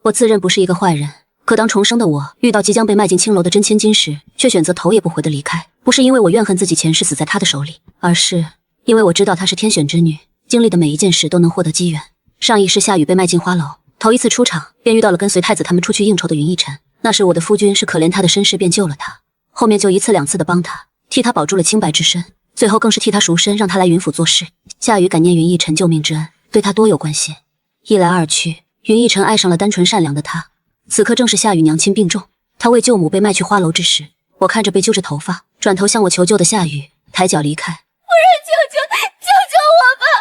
我自认不是一个坏人，可当重生的我遇到即将被卖进青楼的真千金时，却选择头也不回的离开。不是因为我怨恨自己前世死在他的手里，而是因为我知道她是天选之女，经历的每一件事都能获得机缘。上一世夏雨被卖进花楼，头一次出场便遇到了跟随太子他们出去应酬的云逸尘。那时我的夫君是可怜他的身世便救了他，后面就一次两次的帮他，替他保住了清白之身，最后更是替他赎身，让他来云府做事。夏雨感念云逸尘救命之恩，对他多有关心。一来二去，云逸尘爱上了单纯善良的他。此刻正是夏雨娘亲病重，她为救母被卖去花楼之时，我看着被揪着头发转头向我求救的夏雨，抬脚离开。夫人，救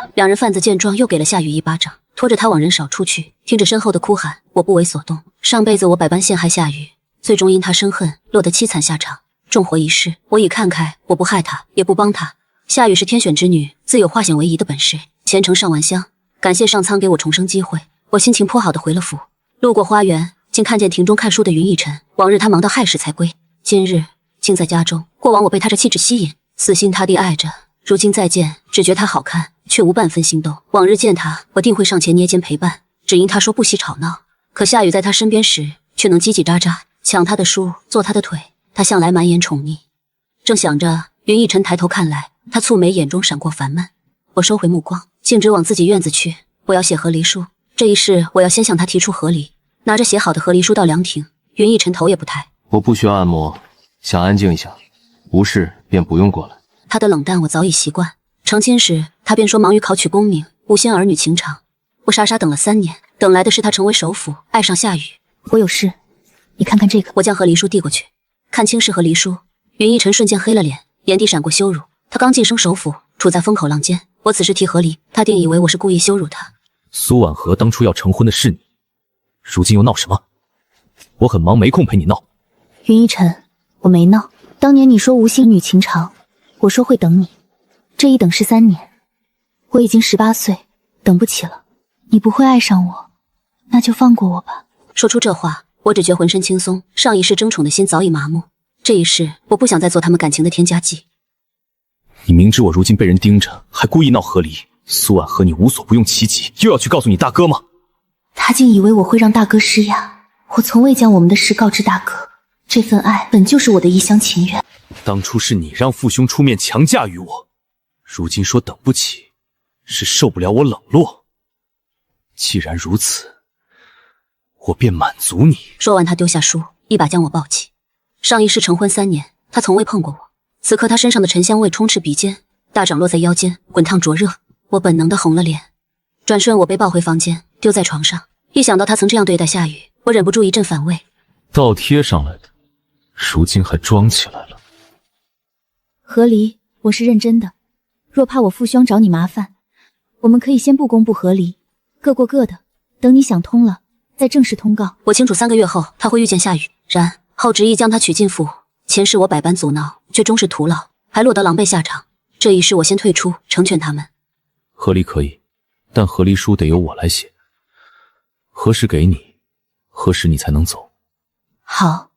我吧！两人贩子见状又给了夏雨一巴掌，拖着他往人少出去。听着身后的哭喊，我不为所动。上辈子我百般陷害夏雨，最终因他生恨落得凄惨下场。重活一世，我已看开，我不害他，也不帮他。夏雨是天选之女，自有化险为夷的本事。前程上完香，感谢上苍给我重生机会。我心情颇好的回了府，路过花园，竟看见庭中看书的云逸尘。往日他忙到亥时才归，今日竟在家中。过往我被他这气质吸引，死心塌地爱着，如今再见，只觉他好看，却无半分心动。往日见他，我定会上前捏肩陪伴，只因他说不喜吵闹。可夏雨在他身边时，却能叽叽喳喳，抢他的书，坐他的腿。他向来满眼宠溺。正想着，云逸尘抬头看来，他蹙眉，眼中闪过烦闷。我收回目光，径直往自己院子去。我要写和离书，这一世我要先向他提出和离。拿着写好的和离书到凉亭，云逸尘头也不抬。我不需要按摩，想安静一下，无事便不用过来。他的冷淡我早已习惯。成亲时，他便说忙于考取功名，无心儿女情长。我傻傻等了3年，等来的是他成为首辅，爱上夏雨。我有事，你看看这个。我将和离书递过去，看清是和离书。云逸尘瞬间黑了脸，眼底闪过羞辱。他刚晋升首辅，处在风口浪尖，我此时提和离，他定以为我是故意羞辱他。苏婉和当初要成婚的是你，如今又闹什么？我很忙，没空陪你闹。云逸尘，我没闹。当年你说无心女情长，我说会等你，这一等是3年。我已经18岁，等不起了。你不会爱上我，那就放过我吧。说出这话，我只觉浑身轻松，上一世争宠的心早已麻木。这一世，我不想再做他们感情的添加剂。你明知我如今被人盯着，还故意闹和离，苏婉和你无所不用其极，又要去告诉你大哥吗？他竟以为我会让大哥施压，我从未将我们的事告知大哥。这份爱本就是我的一厢情愿。当初是你让父兄出面强嫁于我，如今说等不起，是受不了我冷落。既然如此，我便满足你。说完，他丢下书，一把将我抱起。上一世成婚3年，他从未碰过我。此刻他身上的沉香味充斥鼻尖，大掌落在腰间，滚烫灼热。我本能地红了脸。转瞬我被抱回房间，丢在床上。一想到他曾这样对待夏雨，我忍不住一阵反胃。倒贴上来的，如今还装起来了。和离，我是认真的。若怕我父兄找你麻烦，我们可以先不公布和离，各过各的。等你想通了，再正式通告。我清楚3个月后他会遇见夏雨，然后执意将他娶进府。前世我百般阻挠，却终是徒劳，还落得狼狈下场。这一世我先退出，成全他们。和离可以，但和离书得由我来写。何时给你，何时你才能走。好，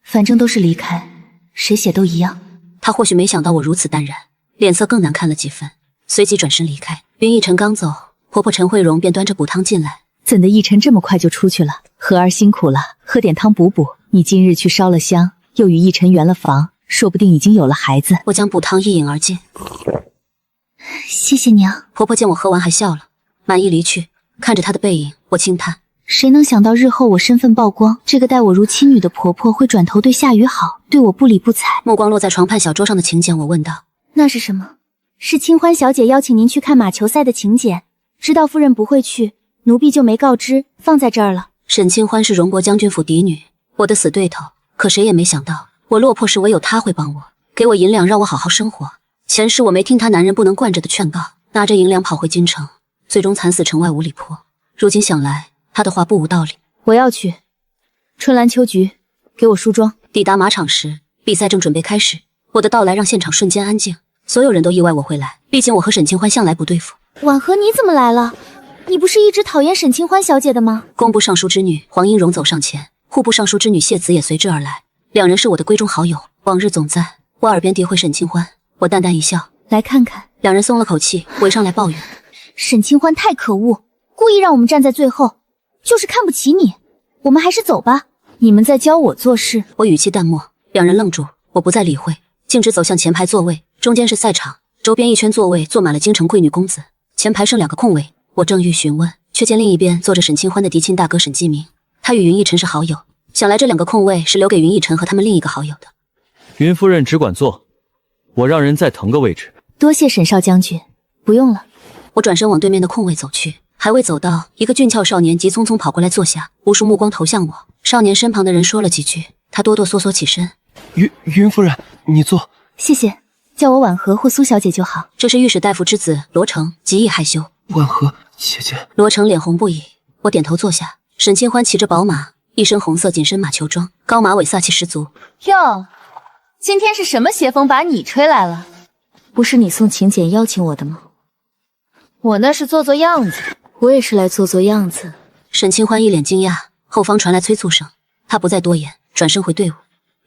反正都是离开，谁写都一样。他或许没想到我如此淡然，脸色更难看了几分，随即转身离开。云逸尘刚走，婆婆陈慧荣便端着补汤进来。怎的逸尘这么快就出去了？和儿辛苦了，喝点汤补补。你今日去烧了香，又与逸尘圆了房，说不定已经有了孩子。我将补汤一饮而尽。谢谢娘。婆婆见我喝完还笑了，满意离去。看着她的背影，我轻叹。谁能想到日后我身份曝光，这个待我如亲女的婆婆会转头对夏雨好，对我不理不睬。目光落在床畔小桌上的请柬，我问道：那是什么？是清欢小姐邀请您去看马球赛的请柬，知道夫人不会去，奴婢就没告知，放在这儿了。沈清欢是荣国将军府嫡女，我的死对头，可谁也没想到，我落魄时唯有她会帮我，给我银两让我好好生活。前世我没听她男人不能惯着的劝告，拿着银两跑回京城，最终惨死城外五里坡。如今想来，她的话不无道理。我要去春兰秋菊，给我梳妆。抵达马场时，比赛正准备开始，我的到来让现场瞬间安静，所有人都意外我会来，毕竟我和沈清欢向来不对付。婉和，你怎么来了？你不是一直讨厌沈清欢小姐的吗？工部尚书之女黄英荣走上前，户部尚书之女谢子也随之而来，两人是我的闺中好友，往日总在我耳边诋毁沈清欢。我淡淡一笑，来看看。两人松了口气，围上来抱怨：沈清欢太可恶，故意让我们站在最后，就是看不起你。我们还是走吧，你们在教我做事。我语气淡漠，两人愣住，我不再理会，径直走向前排座位。中间是赛场，周边一圈座位坐满了京城贵女公子，前排剩2个空位。我正欲询问，却见另一边坐着沈清欢的嫡亲大哥沈继明，他与云逸尘是好友，想来这2个空位是留给云逸尘和他们另一个好友的。云夫人只管坐，我让人再腾个位置。多谢沈少将军，不用了。我转身往对面的空位走去，还未走到，一个俊俏少年急匆匆跑过来坐下，无数目光投向我。少年身旁的人说了几句，他哆哆嗦嗦起身。云夫人，你坐。谢谢，叫我婉和或苏小姐就好。这是御史大夫之子罗成，极易害羞。婉和姐姐。罗成脸红不已，我点头坐下。沈清欢骑着宝马，一身红色紧身马球装，高马尾飒气十足。哟，今天是什么邪风把你吹来了？不是你宋晴姐邀请我的吗？我那是做做样子，我也是来做做样子。沈清欢一脸惊讶，后方传来催促声，他不再多言，转身回队伍。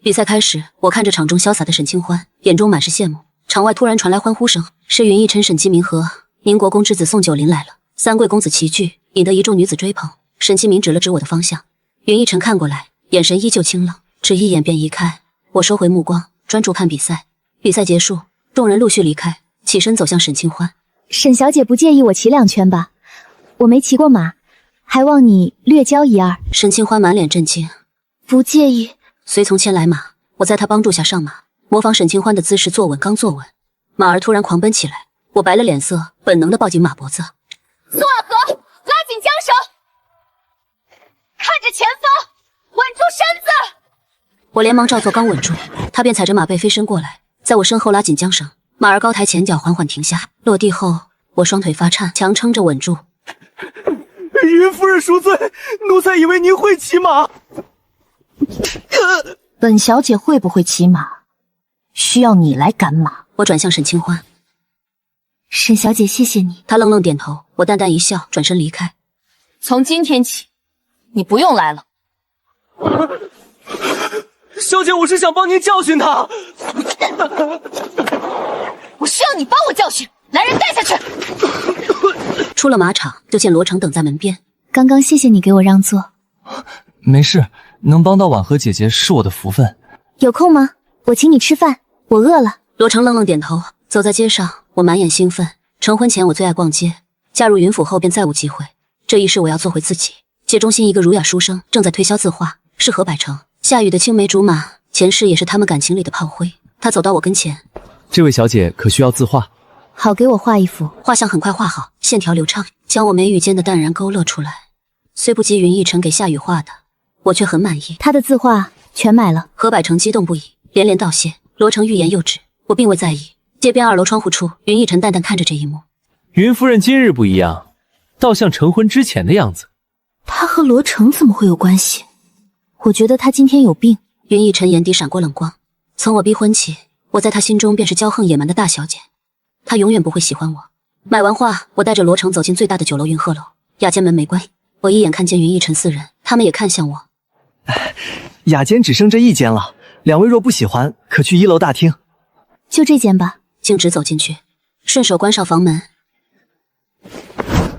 比赛开始，我看着场中潇洒的沈清欢，眼中满是羡慕。场外突然传来欢呼声，是云逸尘、沈继明和宁国公之子宋九龄来了。3贵公子齐聚，引得一众女子追捧。沈继明指了指我的方向，云逸尘看过来，眼神依旧清冷，只一眼便移开。我收回目光，专注看比赛。比赛结束，众人陆续离开，起身走向沈清欢。沈小姐不介意我骑2圈吧？我没骑过马，还望你略教1、2。沈清欢满脸震惊，不介意。随从牵来马，我在他帮助下上马，模仿沈清欢的姿势坐稳。刚坐稳，马儿突然狂奔起来，我白了脸色，本能的抱紧马脖子。苏婉和，拉紧缰绳，看着前方，稳住身子。我连忙照做，刚稳住，他便踩着马背飞身过来，在我身后拉紧缰绳。马儿高抬前脚，缓缓停下，落地后，我双腿发颤，强撑着稳住。云夫人恕罪，奴才以为您会骑马。本小姐会不会骑马，需要你来赶马。我转向沈清欢，沈小姐，谢谢你。她愣愣点头，我淡淡一笑，转身离开。从今天起，你不用来了。小姐，我是想帮您教训他。我需要你帮我教训，来人带下去。出了马场，就见罗成等在门边。刚刚谢谢你给我让座。没事，能帮到婉和姐姐是我的福分。有空吗？我请你吃饭，我饿了。罗成愣愣点头。走在街上，我满眼兴奋。成婚前我最爱逛街，嫁入云府后便再无机会。这一世我要做回自己。街中心一个儒雅书生正在推销字画，是何百成。夏雨的青梅竹马，前世也是他们感情里的炮灰。他走到我跟前，这位小姐可需要字画？好，给我画一幅。画像很快画好，线条流畅，将我眉宇间的淡然勾勒出来。虽不及云逸尘给夏雨画的，我却很满意。他的字画全买了。何百成激动不已，连连道谢。罗成欲言又止，我并未在意。街边2楼窗户处，云逸尘淡淡看着这一幕。云夫人今日不一样，倒像成婚之前的样子。他和罗成怎么会有关系？我觉得他今天有病。云逸尘眼底闪过冷光。从我逼婚起，我在他心中便是骄横野蛮的大小姐，他永远不会喜欢我。买完画，我带着罗成走进最大的酒楼云鹤楼。雅间门没关，我一眼看见云逸尘4人，他们也看向我。雅间只剩这1间了，2位若不喜欢，可去1楼大厅。就这间吧。径直走进去，顺手关上房门。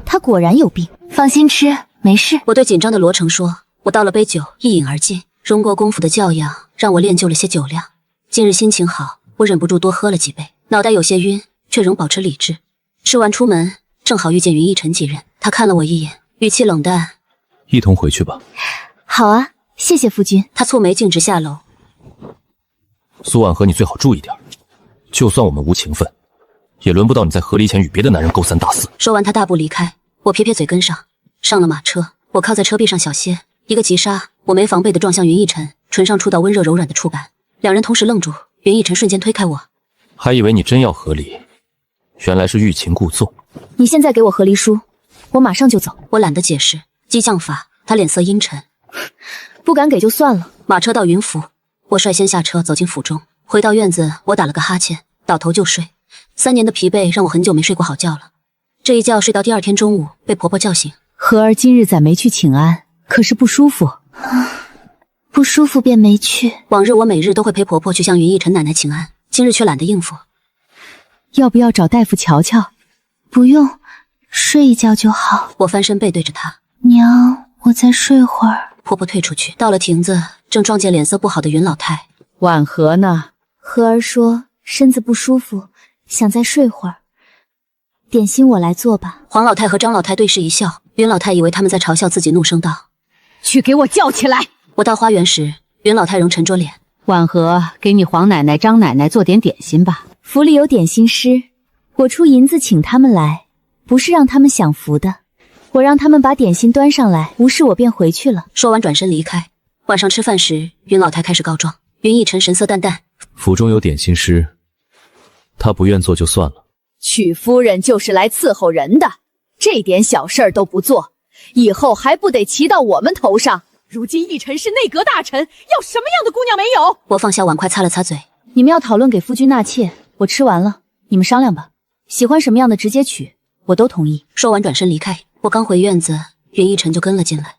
他果然有病，放心吃，没事。我对紧张的罗成说。我倒了杯酒，一饮而尽。荣国公府的教养让我练就了些酒量。今日心情好，我忍不住多喝了几杯，脑袋有些晕，却仍保持理智。吃完出门，正好遇见云逸尘几人，他看了我一眼，语气冷淡：“一同回去吧。”好啊，谢谢夫君。他蹙眉径直下楼。苏婉和你最好注意点，就算我们无情分，也轮不到你在河离前与别的男人勾三搭四。说完，他大步离开。我撇撇嘴跟上，上了马车。我靠在车壁上小歇，一个急刹，我没防备地撞向云逸尘，唇上触到温热柔软的触感。两人同时愣住，云逸尘瞬间推开我。还以为你真要和离，原来是欲擒故纵。你现在给我和离书，我马上就走。我懒得解释，激将法。他脸色阴沉，不敢给就算了。马车到云府，我率先下车走进府中。回到院子，我打了个哈欠，倒头就睡。3年的疲惫让我很久没睡过好觉了。这一觉睡到第2天中午，被婆婆叫醒。和儿今日暂没去请安，可是不舒服。不舒服便没去。往日我每日都会陪婆婆去向云逸尘奶奶请安，今日却懒得应付。要不要找大夫瞧瞧？不用，睡一觉就好。我翻身背对着她。娘，我再睡会儿。婆婆退出去，到了亭子，正撞见脸色不好的云老太。婉和呢？和儿说身子不舒服，想再睡会儿。点心我来做吧。黄老太和张老太对视一笑，云老太以为他们在嘲笑自己，怒声道：“去给我叫起来！”我到花园时，云老太仍沉着脸。婉和，给你黄奶奶、张奶奶做点点心吧。府里有点心师，我出银子请他们来，不是让他们享福的。我让他们把点心端上来，无事我便回去了。说完转身离开。晚上吃饭时，云老太开始告状。云逸晨神色淡淡：“府中有点心师，他不愿做就算了。曲夫人就是来伺候人的，这点小事儿都不做，以后还不得骑到我们头上？如今逸晨是内阁大臣，要什么样的姑娘没有？”我放下碗筷擦了擦嘴。你们要讨论给夫君纳妾，我吃完了，你们商量吧。喜欢什么样的直接娶，我都同意。说完转身离开。我刚回院子，云逸晨就跟了进来。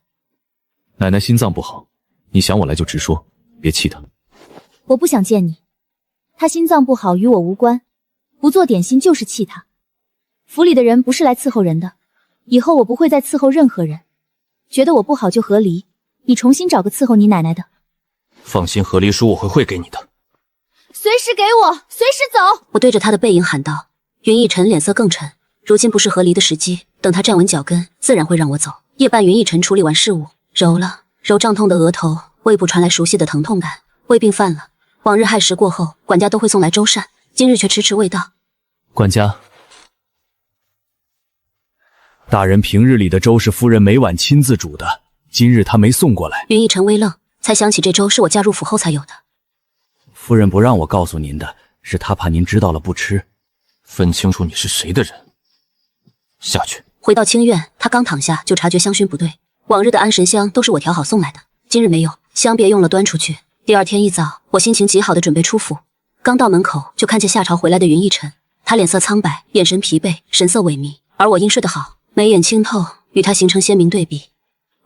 奶奶心脏不好，你想我来就直说，别气她。我不想见你，她心脏不好与我无关，不做点心就是气她。府里的人不是来伺候人的，以后我不会再伺候任何人。觉得我不好就和离，你重新找个伺候你奶奶的。放心，和离书我会汇给你的。随时给我，随时走。我对着他的背影喊道。云逸晨脸色更沉，如今不是和离的时机，等他站稳脚跟，自然会让我走。夜半，云逸晨处理完事务，揉了揉胀痛的额头，胃部传来熟悉的疼痛感，胃病犯了。往日亥时过后，管家都会送来粥膳，今日却迟迟未到。管家，大人平日里的粥是夫人每晚亲自煮的，今日她没送过来。云逸晨微愣，才想起这粥是我嫁入府后才有的。夫人不让我告诉您的，是她怕您知道了不吃。分清楚你是谁的人，下去。回到清院，他刚躺下就察觉香薰不对。往日的安神香都是我调好送来的，今日没有，香别用了端出去。第二天一早，我心情极好的准备出府，刚到门口就看见下朝回来的云逸晨，他脸色苍白，眼神疲惫，神色萎靡，而我因睡得好，眉眼清透，与他形成鲜明对比。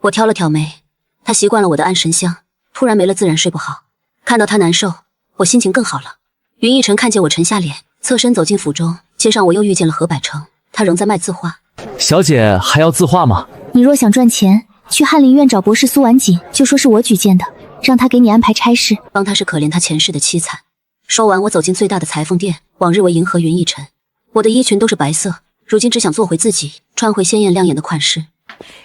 我挑了挑眉，他习惯了我的安神香，突然没了自然睡不好。看到他难受，我心情更好了。云逸晨看见我沉下脸，侧身走进府中，街上我又遇见了何百成，他仍在卖字画。小姐还要字画吗？你若想赚钱，去翰林院找博士苏婉锦，就说是我举荐的，让他给你安排差事。帮他是可怜他前世的凄惨。说完，我走进最大的裁缝店，往日为迎合云逸晨，我的衣裙都是白色，如今只想做回自己，穿回鲜艳亮眼的款式。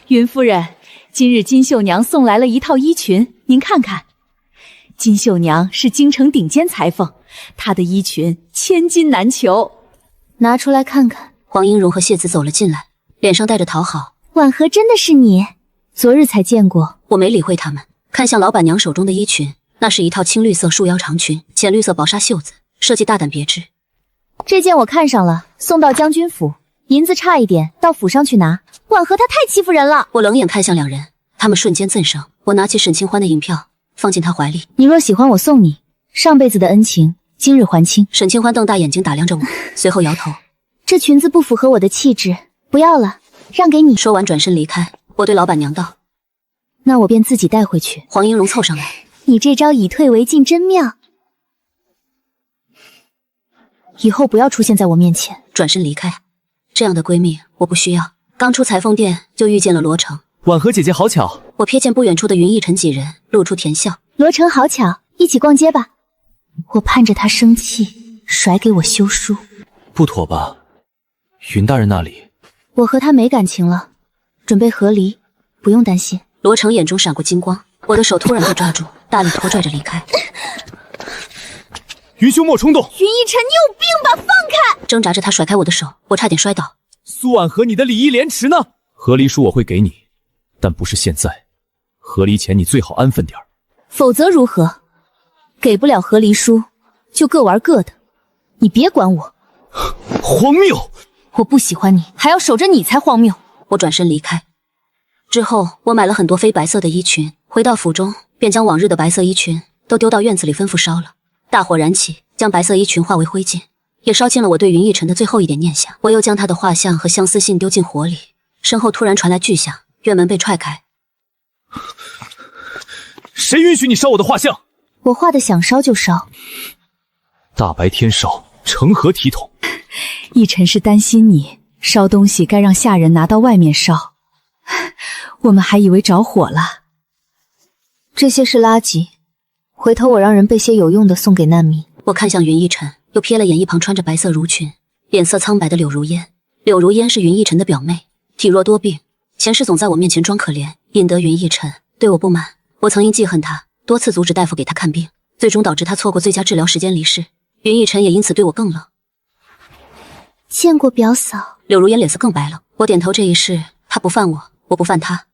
云夫人，今日金秀娘送来了一套衣裙，您看看。金秀娘是京城顶尖裁缝，她的衣裙千金难求，拿出来看看。黄英荣和谢子走了进来，脸上带着讨好。婉和真的是你？昨日才见过。我没理会他们，看向老板娘手中的衣裙，那是一套青绿色束腰长裙，浅绿色薄纱袖子，设计大胆别致。这件我看上了，送到将军府，银子差一点，到府上去拿。婉和她太欺负人了。我冷眼看向两人，他们瞬间赠声。我拿起沈清欢的银票，放进他怀里。你若喜欢我送你，上辈子的恩情，今日还清。沈清欢瞪大眼睛打量着我，随后摇头。这裙子不符合我的气质，不要了，让给你。说完转身离开。我对老板娘道：那我便自己带回去。黄英荣凑上来，你这招以退为进真妙，以后不要出现在我面前。转身离开。这样的闺蜜我不需要。刚出裁缝店就遇见了罗成。婉和姐姐好巧。我瞥见不远处的云逸晨几人，露出甜笑。罗成好巧，一起逛街吧。我盼着他生气，甩给我休书。不妥吧？云大人那里，我和他没感情了，准备和离，不用担心。罗成眼中闪过金光，我的手突然被抓住，大力拖拽着离开。云兄莫冲动。云逸晨，你有病吧？放开！挣扎着他甩开我的手，我差点摔倒。苏婉和你的礼义廉耻呢？和离书我会给你，但不是现在。和离前你最好安分点儿。否则如何？给不了和离书，就各玩各的，你别管我。荒谬！我不喜欢你，还要守着你才荒谬。我转身离开。之后我买了很多非白色的衣裙，回到府中便将往日的白色衣裙都丢到院子里吩咐烧了。大火燃起，将白色衣裙化为灰烬，也烧尽了我对云逸晨的最后一点念想。我又将他的画像和相思信丢进火里，身后突然传来巨响，院门被踹开。谁允许你烧我的画像？我画的想烧就烧。大白天烧，成何体统？逸晨是担心你，烧东西该让下人拿到外面烧。我们还以为着火了。这些是垃圾，回头我让人备些有用的送给难民。我看向云逸晨，又瞥了眼一旁穿着白色襦裙、脸色苍白的柳如烟。柳如烟是云逸晨的表妹，体弱多病，前世总在我面前装可怜，引得云逸晨对我不满。我曾因记恨他，多次阻止大夫给他看病，最终导致他错过最佳治疗时间离世。云逸晨也因此对我更冷。见过表嫂。柳如烟脸色更白了。我点头，这一世他不犯我，我不犯他。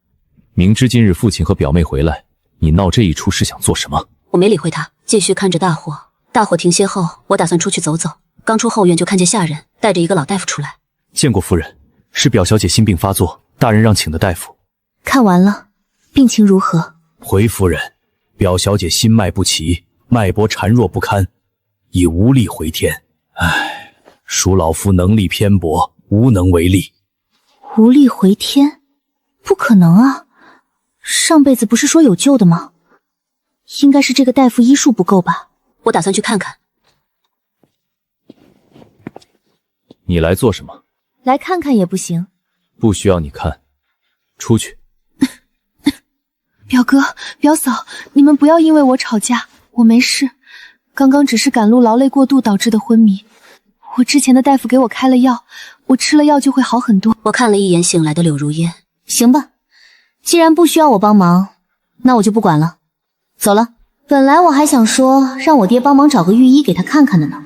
明知今日父亲和表妹回来，你闹这一出是想做什么？我没理会他，继续看着大火。大火停歇后，我打算出去走走。刚出后院就看见下人带着一个老大夫出来。见过夫人，是表小姐心病发作，大人让请的大夫。看完了，病情如何？回夫人，表小姐心脉不齐，脉搏孱弱不堪，已无力回天。唉，属老夫能力偏薄，无能为力。无力回天？不可能啊！上辈子不是说有救的吗？应该是这个大夫医术不够吧。我打算去看看。你来做什么？来看看也不行。不需要你看，出去。表哥、表嫂，你们不要因为我吵架，我没事，刚刚只是赶路劳累过度导致的昏迷。我之前的大夫给我开了药，我吃了药就会好很多。我看了一眼醒来的柳如烟。行吧，既然不需要我帮忙，那我就不管了。走了。本来我还想说让我爹帮忙找个御医给他看看的呢，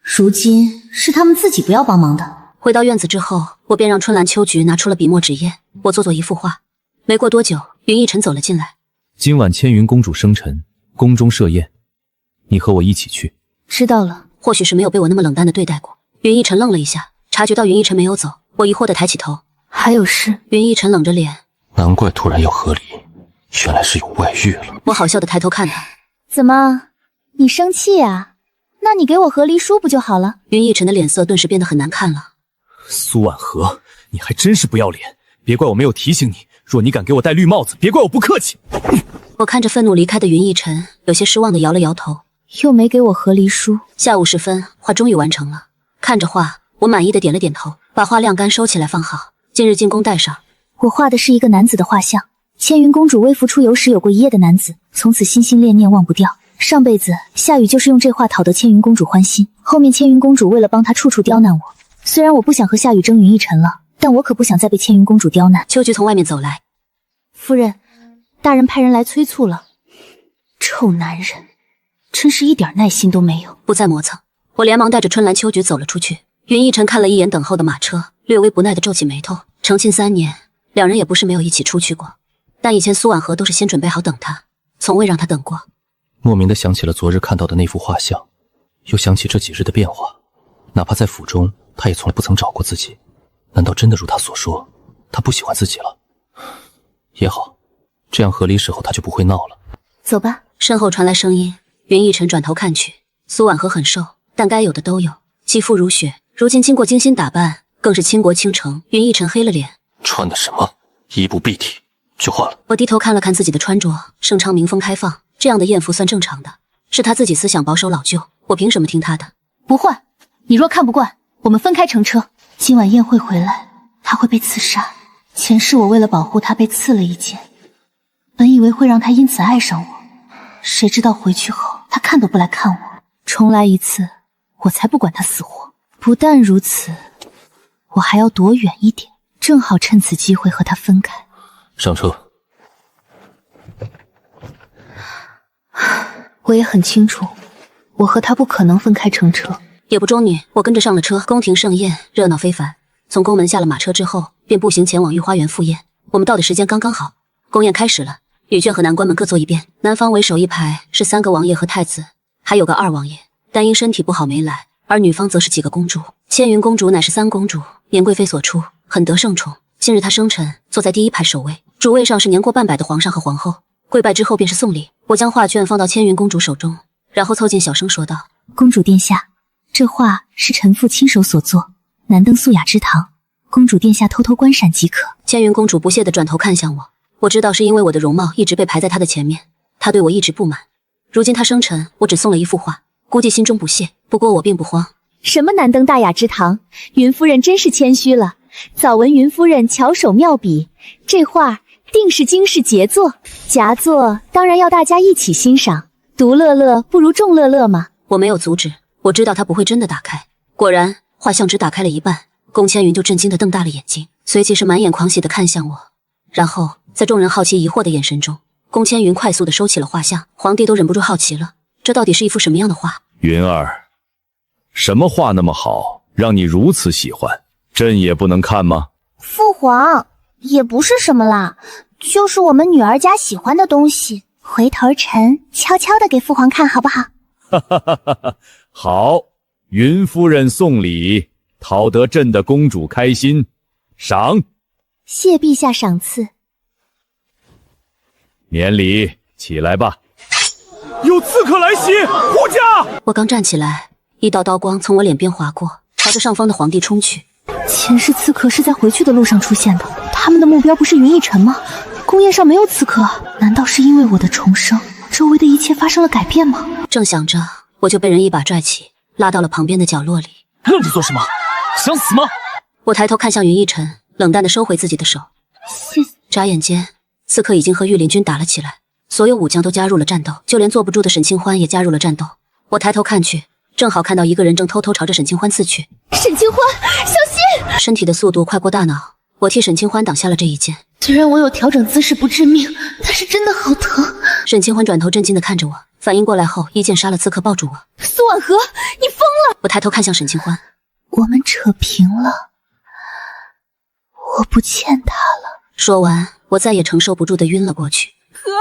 如今是他们自己不要帮忙的。回到院子之后，我便让春兰秋菊拿出了笔墨纸砚，我做一幅画。没过多久，云逸晨走了进来。今晚千云公主生辰，宫中设宴，你和我一起去。知道了。或许是没有被我那么冷淡的对待过，云逸晨愣了一下，察觉到云逸晨没有走，我疑惑地抬起头。还有事？云逸晨冷着脸。难怪突然要和离，原来是有外遇了。我好笑地抬头看他。怎么，你生气啊？那你给我和离书不就好了？云逸晨的脸色顿时变得很难看了。苏婉和，你还真是不要脸，别怪我没有提醒你，若你敢给我戴绿帽子，别怪我不客气。我看着愤怒离开的云逸晨，有些失望地摇了摇头。又没给我和离书。下午时分，画终于完成了。看着画，我满意的点了点头，把画晾干收起来放好。今日进宫带上。我画的是一个男子的画像，千云公主微服出游时有过一夜的男子，从此心心念念忘不掉。上辈子夏雨就是用这画讨得千云公主欢心，后面千云公主为了帮她处处刁难我。虽然我不想和夏雨争云逸晨了，但我可不想再被千云公主刁难。秋菊从外面走来。夫人，大人派人来催促了。臭男人，真是一点耐心都没有。不再磨蹭，我连忙带着春兰秋菊走了出去。云逸晨看了一眼等候的马车，略微不耐地皱起眉头。成亲3年，两人也不是没有一起出去过，但以前苏婉和都是先准备好等他，从未让他等过。莫名地想起了昨日看到的那幅画像，又想起这几日的变化。哪怕在府中，他也从来不曾找过自己。难道真的如他所说，他不喜欢自己了？也好，这样和离时候他就不会闹了。走吧。身后传来声音，云逸晨转头看去，苏婉和很瘦，但该有的都有，肌肤如雪，如今经过精心打扮，更是倾国倾城。云逸晨黑了脸，穿的什么？衣不蔽体，去换了。我低头看了看自己的穿着，盛昌民风开放，这样的艳福算正常的。是他自己思想保守老旧，我凭什么听他的？不换，你若看不惯，我们分开乘车。今晚宴会回来，他会被刺杀。前世我为了保护他被刺了一剑，本以为会让他因此爱上我，谁知道回去后他看都不来看我。重来一次，我才不管他死活。不但如此，我还要躲远一点，正好趁此机会和他分开。上车。我也很清楚，我和他不可能分开乘车。也不中女，我跟着上了车。宫廷盛宴热闹非凡，从宫门下了马车之后，便步行前往御花园赴宴。我们到的时间刚刚好，宫宴开始了。女眷和男官们各坐一边，南方为首一排是3个王爷和太子，还有个2王爷，但因身体不好没来。而女方则是几个公主。千云公主乃是3公主，年贵妃所出，很得圣宠。今日她生辰，坐在第1排首位，主位上是年过半百的皇上和皇后。跪拜之后便是送礼。我将画卷放到千云公主手中，然后凑近小声说道：“公主殿下，这画是臣妇亲手所作，难登素雅之堂，公主殿下偷偷观赏即可。”千云公主不屑地转头看向我，我知道是因为我的容貌一直被排在她的前面，她对我一直不满。如今她生辰，我只送了一幅画，估计心中不屑。不过我并不慌。什么难登大雅之堂，云夫人真是谦虚了。早闻云夫人巧手妙笔，这画定是惊世杰作。佳作当然要大家一起欣赏，独乐乐不如众乐乐嘛。我没有阻止，我知道他不会真的打开。果然，画像只打开了一半，宫千云就震惊地瞪大了眼睛，随即是满眼狂喜地看向我。然后，在众人好奇疑惑的眼神中，宫千云快速地收起了画像。皇帝都忍不住好奇了，这到底是一幅什么样的画？云儿，什么画那么好，让你如此喜欢？朕也不能看吗？父皇，也不是什么啦，就是我们女儿家喜欢的东西。回头臣悄悄的给父皇看好不好？哈哈哈哈哈！好，云夫人送礼，讨得朕的公主开心，赏。谢陛下赏赐。免礼，起来吧。有刺客来袭，护驾！我刚站起来，一道刀光从我脸边划过，朝着上方的皇帝冲去。前世刺客是在回去的路上出现的，他们的目标不是云逸尘吗？宫宴上没有刺客，难道是因为我的重生，周围的一切发生了改变吗？正想着，我就被人一把拽起，拉到了旁边的角落里。愣着做什么？想死吗？我抬头看向云逸尘，冷淡地收回自己的手。眨眼间，刺客已经和御林军打了起来，所有武将都加入了战斗，就连坐不住的沈清欢也加入了战斗。我抬头看去，正好看到一个人正偷偷朝着沈清欢刺去。沈清欢，小心！身体的速度快过大脑，我替沈清欢挡下了这一剑。虽然我有调整姿势不致命，但是真的好疼。沈清欢转头震惊地看着我，反应过来后，一剑杀了刺客，抱住我。苏婉和，你疯了！我抬头看向沈清欢，我们扯平了，我不欠他了。说完，我再也承受不住地晕了过去。和儿，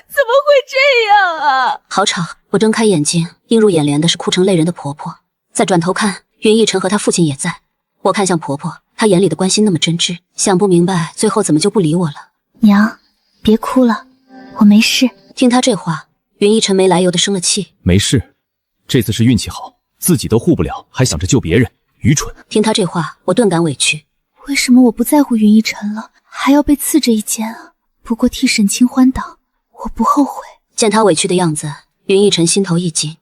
怎么会这样啊？好吵！我睁开眼睛，映入眼帘的是哭成泪人的婆婆。再转头看，云逸尘和她父亲也在。我看向婆婆，她眼里的关心那么真挚，想不明白最后怎么就不理我了。娘，别哭了，我没事。听她这话，云逸尘没来由的生了气。没事，这次是运气好，自己都护不了，还想着救别人，愚蠢。听她这话，我顿感委屈。为什么我不在乎云逸尘了，还要被刺这一剑啊？不过替沈清欢挡，我不后悔。见她委屈的样子，云逸尘心头一紧。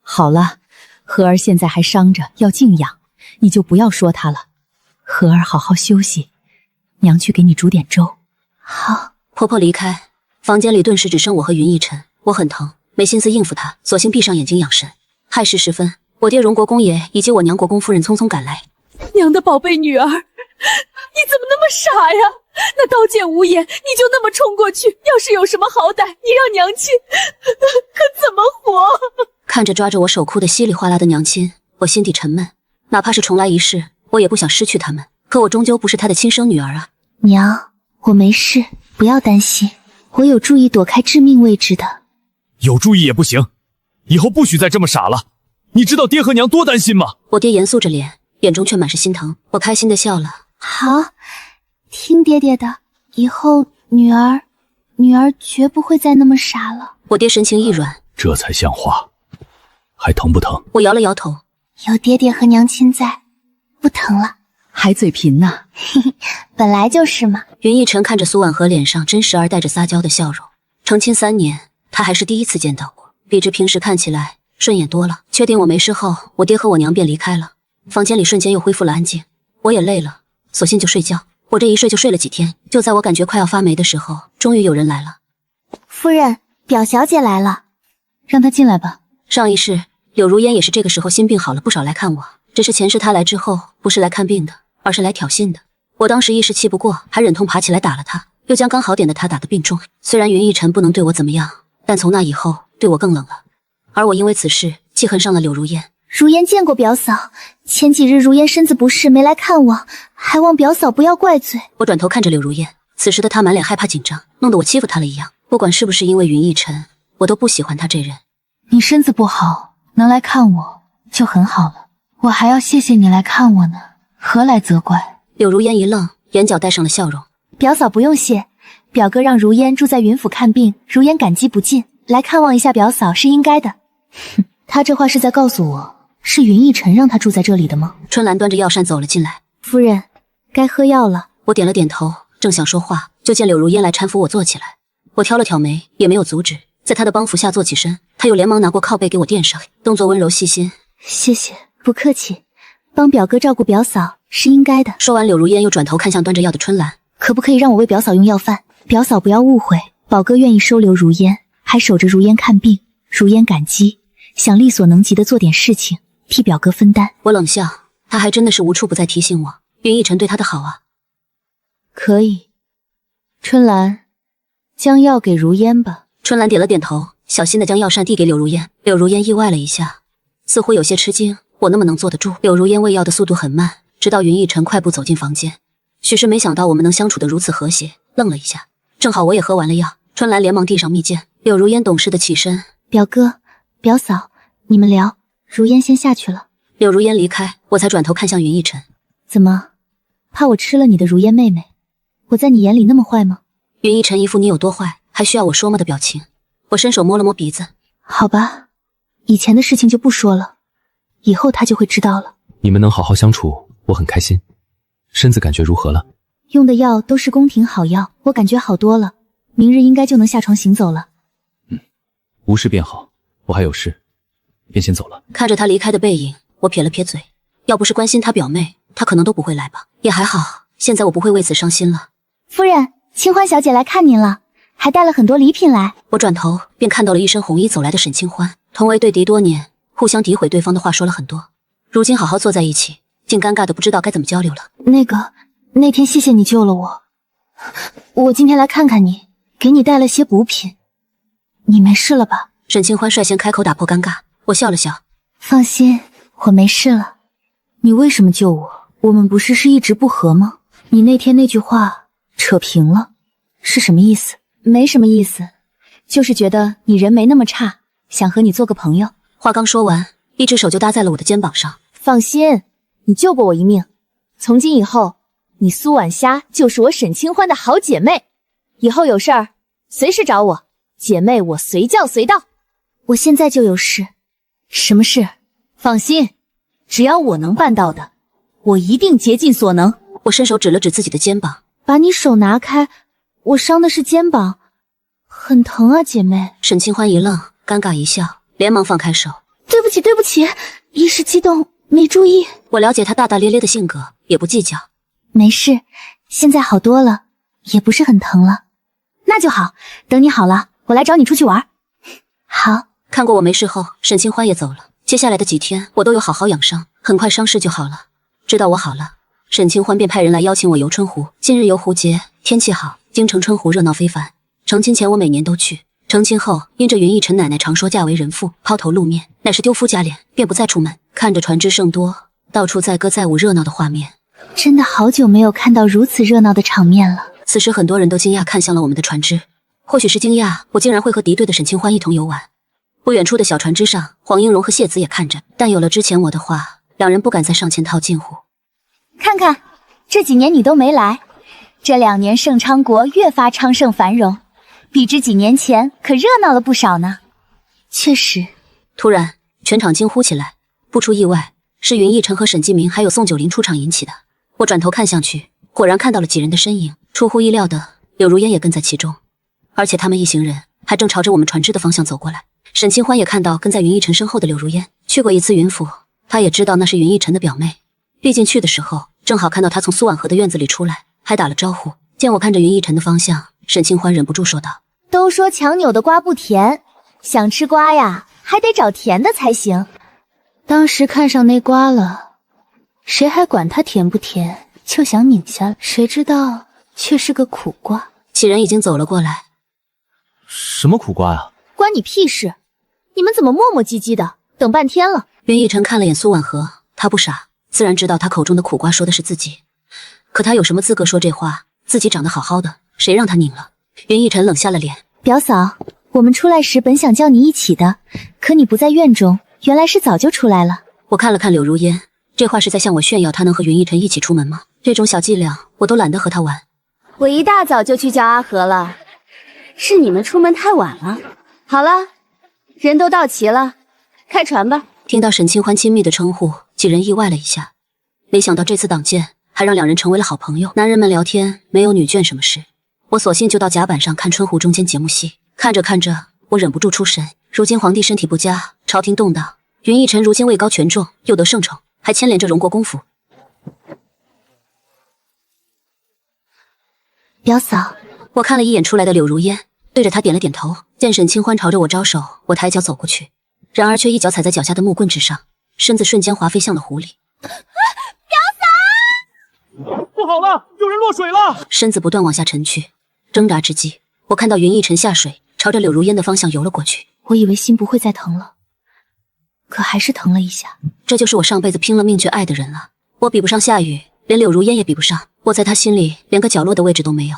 好了，和儿现在还伤着，要静养，你就不要说她了。和儿好好休息，娘去给你煮点粥。好。婆婆离开，房间里顿时只剩我和云逸尘。我很疼，没心思应付她，索性闭上眼睛养神。亥时时分，我爹荣国公爷以及我娘国公夫人匆匆赶来。娘的宝贝女儿，你怎么那么傻呀？那刀剑无眼，你就那么冲过去，要是有什么好歹，你让娘亲可怎么活？看着抓着我手哭得稀里哗啦的娘亲，我心底沉闷。哪怕是重来一世，我也不想失去他们。可我终究不是她的亲生女儿啊。娘，我没事，不要担心，我有注意躲开致命位置的。有注意也不行，以后不许再这么傻了。你知道爹和娘多担心吗？我爹严肃着脸，眼中却满是心疼。我开心地笑了。好，听爹爹的，以后女儿绝不会再那么傻了。我爹神情一软，这才像话。还疼不疼？我摇了摇头。有爹爹和娘亲在，不疼了。还嘴贫呢？本来就是嘛。云逸尘看着苏婉和脸上真实而带着撒娇的笑容。成亲3年，他还是第一次见到我，比之平时看起来顺眼多了。确定我没事后，我爹和我娘便离开了。房间里瞬间又恢复了安静。我也累了，索性就睡觉。我这一睡就睡了几天。就在我感觉快要发霉的时候，终于有人来了。夫人，表小姐来了。让她进来吧。上一世柳如烟也是这个时候心病好了不少来看我，只是前世她来之后不是来看病的，而是来挑衅的。我当时一时气不过，还忍痛爬起来打了她，又将刚好点的她打得病重。虽然云逸尘不能对我怎么样，但从那以后对我更冷了。而我因为此事记恨上了柳如烟。如烟见过表嫂，前几日如烟身子不适没来看我，还望表嫂不要怪罪。我转头看着柳如烟，此时的她满脸害怕紧张，弄得我欺负她了一样。不管是不是因为云逸尘，我都不喜欢她这人。你身子不好，能来看我就很好了，我还要谢谢你来看我呢，何来责怪？柳如烟一愣，眼角带上了笑容。表嫂不用谢，表哥让如烟住在云府看病，如烟感激不尽，来看望一下表嫂是应该的。哼，他这话是在告诉我，是云逸尘让他住在这里的吗？春兰端着药膳走了进来。夫人，该喝药了。我点了点头，正想说话，就见柳如烟来搀扶我坐起来。我挑了挑眉，也没有阻止，在她的帮扶下坐起身。她又连忙拿过靠背给我垫上，动作温柔细心。谢谢，不客气。帮表哥照顾表嫂是应该的。说完，柳如烟又转头看向端着药的春兰。可不可以让我为表嫂用药饭？表嫂不要误会，宝哥愿意收留如烟，还守着如烟看病，如烟感激，想力所能及的做点事情，替表哥分担。我冷笑，他还真的是无处不在提醒我，云逸晨对他的好啊。可以，春兰，将药给如烟吧。春兰点了点头，小心地将药扇递给柳如烟。柳如烟意外了一下，似乎有些吃惊，我那么能坐得住？柳如烟喂药的速度很慢，直到云逸晨快步走进房间。许是没想到我们能相处得如此和谐，愣了一下。正好我也喝完了药，春兰连忙递上蜜饯。柳如烟懂事的起身，表哥、表嫂，你们聊，如烟先下去了。柳如烟离开，我才转头看向云逸晨。怎么，怕我吃了你的如烟妹妹？我在你眼里那么坏吗？云逸晨一副你有多坏还需要我说吗的表情。我伸手摸了摸鼻子。好吧，以前的事情就不说了，以后他就会知道了。你们能好好相处，我很开心。身子感觉如何了？用的药都是宫廷好药，我感觉好多了，明日应该就能下床行走了。无事便好，我还有事，便先走了。看着他离开的背影，我撇了撇嘴。要不是关心他表妹，他可能都不会来吧。也还好，现在我不会为此伤心了。夫人，清欢小姐来看您了，还带了很多礼品来。我转头便看到了一身红衣走来的沈清欢，同为对敌多年，互相诋毁对方的话说了很多。如今好好坐在一起，竟尴尬的不知道该怎么交流了。那天谢谢你救了我，我今天来看看你，给你带了些补品。你没事了吧？沈清欢率先开口打破尴尬，我笑了笑。放心，我没事了。你为什么救我？我们不是一直不和吗？你那天那句话扯平了，是什么意思？没什么意思，就是觉得你人没那么差，想和你做个朋友。话刚说完，一只手就搭在了我的肩膀上。放心，你救过我一命，从今以后，你苏晚霞就是我沈清欢的好姐妹，以后有事儿随时找我，姐妹我随叫随到。我现在就有事。什么事？放心，只要我能办到的，我一定竭尽所能。我伸手指了指自己的肩膀。把你手拿开，我伤的是肩膀，很疼啊，姐妹。沈清欢一愣，尴尬一笑，连忙放开手。对不起，对不起，一时激动没注意。我了解他大大咧咧的性格，也不计较。没事，现在好多了，也不是很疼了。那就好，等你好了，我来找你出去玩。好。看过我没事后，沈清欢也走了。接下来的几天，我都有好好养伤，很快伤势就好了。知道我好了，沈清欢便派人来邀请我游春湖。近日游湖节，天气好，京城春湖热闹非凡。成亲前我每年都去，成亲后因着云逸晨奶奶常说嫁为人妇，抛头露面，乃是丢夫家脸，便不再出门。看着船只甚多，到处载歌载舞热闹的画面，真的好久没有看到如此热闹的场面了。此时很多人都惊讶看向了我们的船只，或许是惊讶我竟然会和敌对的沈清欢一同游玩。不远处的小船只上，黄英荣和谢子也看着，但有了之前我的话，两人不敢再上前套近乎。看看，这几年你都没来，这2年盛昌国越发昌盛繁荣，比之几年前可热闹了不少呢。确实。突然，全场惊呼起来，不出意外，是云逸晨和沈继明还有宋九龄出场引起的。我转头看向去，果然看到了几人的身影，出乎意料的，柳如烟也跟在其中，而且他们一行人还正朝着我们船只的方向走过来。沈清欢也看到跟在云逸晨身后的柳如烟，去过一次云府，他也知道那是云逸晨的表妹，毕竟去的时候正好看到他从苏婉河的院子里出来，还打了招呼。见我看着云逸晨的方向，沈清欢忍不住说道：都说强扭的瓜不甜，想吃瓜呀，还得找甜的才行。当时看上那瓜了，谁还管它甜不甜，就想拧下来，谁知道却是个苦瓜。几人已经走了过来。什么苦瓜啊？关你屁事！你们怎么磨磨唧唧的，等半天了？云逸晨看了眼苏婉河，他不傻，自然知道他口中的苦瓜说的是自己。可他有什么资格说这话？自己长得好好的，谁让他拧了？云逸晨冷下了脸。表嫂，我们出来时本想叫你一起的，可你不在院中，原来是早就出来了。我看了看柳如烟，这话是在向我炫耀他能和云逸晨一起出门吗？这种小伎俩我都懒得和他玩。我一大早就去叫阿和了，是你们出门太晚了。好了，人都到齐了，开船吧。听到沈清欢亲密的称呼，几人意外了一下，没想到这次挡箭还让两人成为了好朋友。男人们聊天没有女眷什么事，我索性就到甲板上看春湖中间节目戏。看着看着，我忍不住出神。如今皇帝身体不佳，朝廷动荡，云逸晨如今位高权重，又得圣宠，还还牵连着荣国公府。表嫂，我看了一眼出来的柳如烟，对着她点了点头。见沈清欢朝着我招手，我抬脚走过去，然而却一脚踩在脚下的木棍之上，身子瞬间滑飞向了湖里。不好了，有人落水了！身子不断往下沉去，挣扎之际，我看到云逸尘下水，朝着柳如烟的方向游了过去。我以为心不会再疼了，可还是疼了一下。这就是我上辈子拼了命去爱的人了。我比不上夏雨，连柳如烟也比不上，我在他心里连个角落的位置都没有。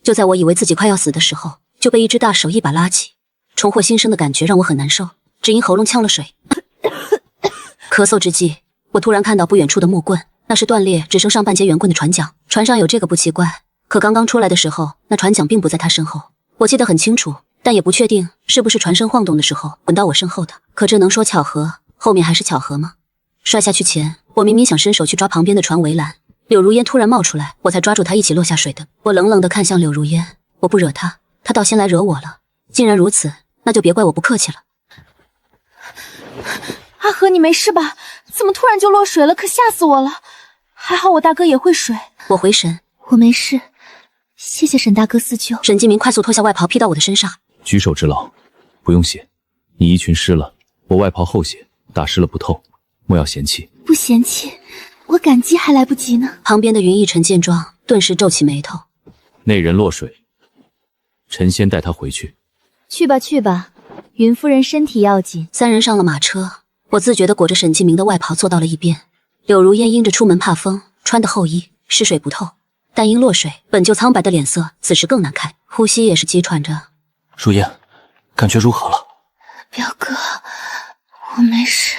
就在我以为自己快要死的时候，就被一只大手一把拉起，重获新生的感觉让我很难受，只因喉咙呛了水。咳嗽之际，我突然看到不远处的木棍，那是断裂只剩上半截圆棍的船桨。船上有这个不奇怪，可刚刚出来的时候，那船桨并不在他身后。我记得很清楚，但也不确定是不是船身晃动的时候滚到我身后的。可这能说巧合，后面还是巧合吗？摔下去前，我明明想伸手去抓旁边的船围栏，柳如烟突然冒出来，我才抓住她一起落下水的。我冷冷地看向柳如烟，我不惹她，她倒先来惹我了。既然如此，那就别怪我不客气了。阿和，你没事吧？怎么突然就落水了？可吓死我了！还好我大哥也会水。我回神，我没事，谢谢沈大哥施救。沈继明快速脱下外袍披到我的身上。举手之劳，不用谢。你衣裙湿了，我外袍厚些，打湿了不透，莫要嫌弃。不嫌弃，我感激还来不及呢。旁边的云逸尘见状，顿时皱起眉头。那人落水，臣先带他回去。去吧去吧，云夫人身体要紧。三人上了马车，我自觉地裹着沈继明的外袍坐到了一边。柳如烟因着出门怕风，穿的厚衣湿水不透，但因落水，本就苍白的脸色此时更难看，呼吸也是急喘着。如烟，感觉如何了？表哥，我没事，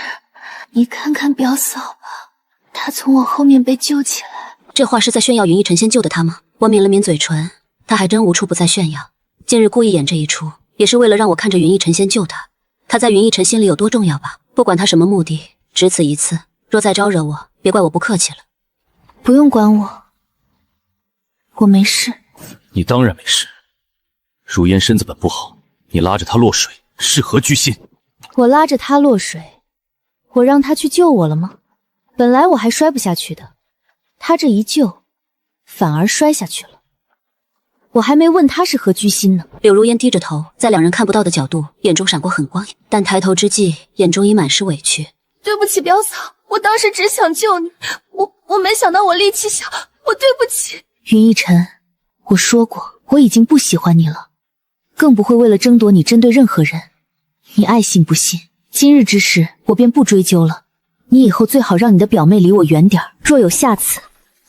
你看看表嫂吧，她从我后面被救起来。这话是在炫耀云逸尘先救的他吗？我抿了抿嘴唇，他还真无处不在炫耀。近日故意演这一出，也是为了让我看着云逸尘先救他。他在云逸尘心里有多重要吧？不管他什么目的，只此一次。若再招惹我，别怪我不客气了。不用管我，我没事。你当然没事。如烟身子本不好，你拉着她落水，是何居心？我拉着他落水，我让他去救我了吗？本来我还摔不下去的，他这一救，反而摔下去了。我还没问他是何居心呢。柳如烟低着头，在两人看不到的角度，眼中闪过狠光，但抬头之际，眼中已满是委屈。对不起，表嫂，我当时只想救你，我没想到我力气小，我对不起。云逸尘，我说过，我已经不喜欢你了，更不会为了争夺你针对任何人。你爱信不信，今日之事我便不追究了。你以后最好让你的表妹离我远点，若有下次，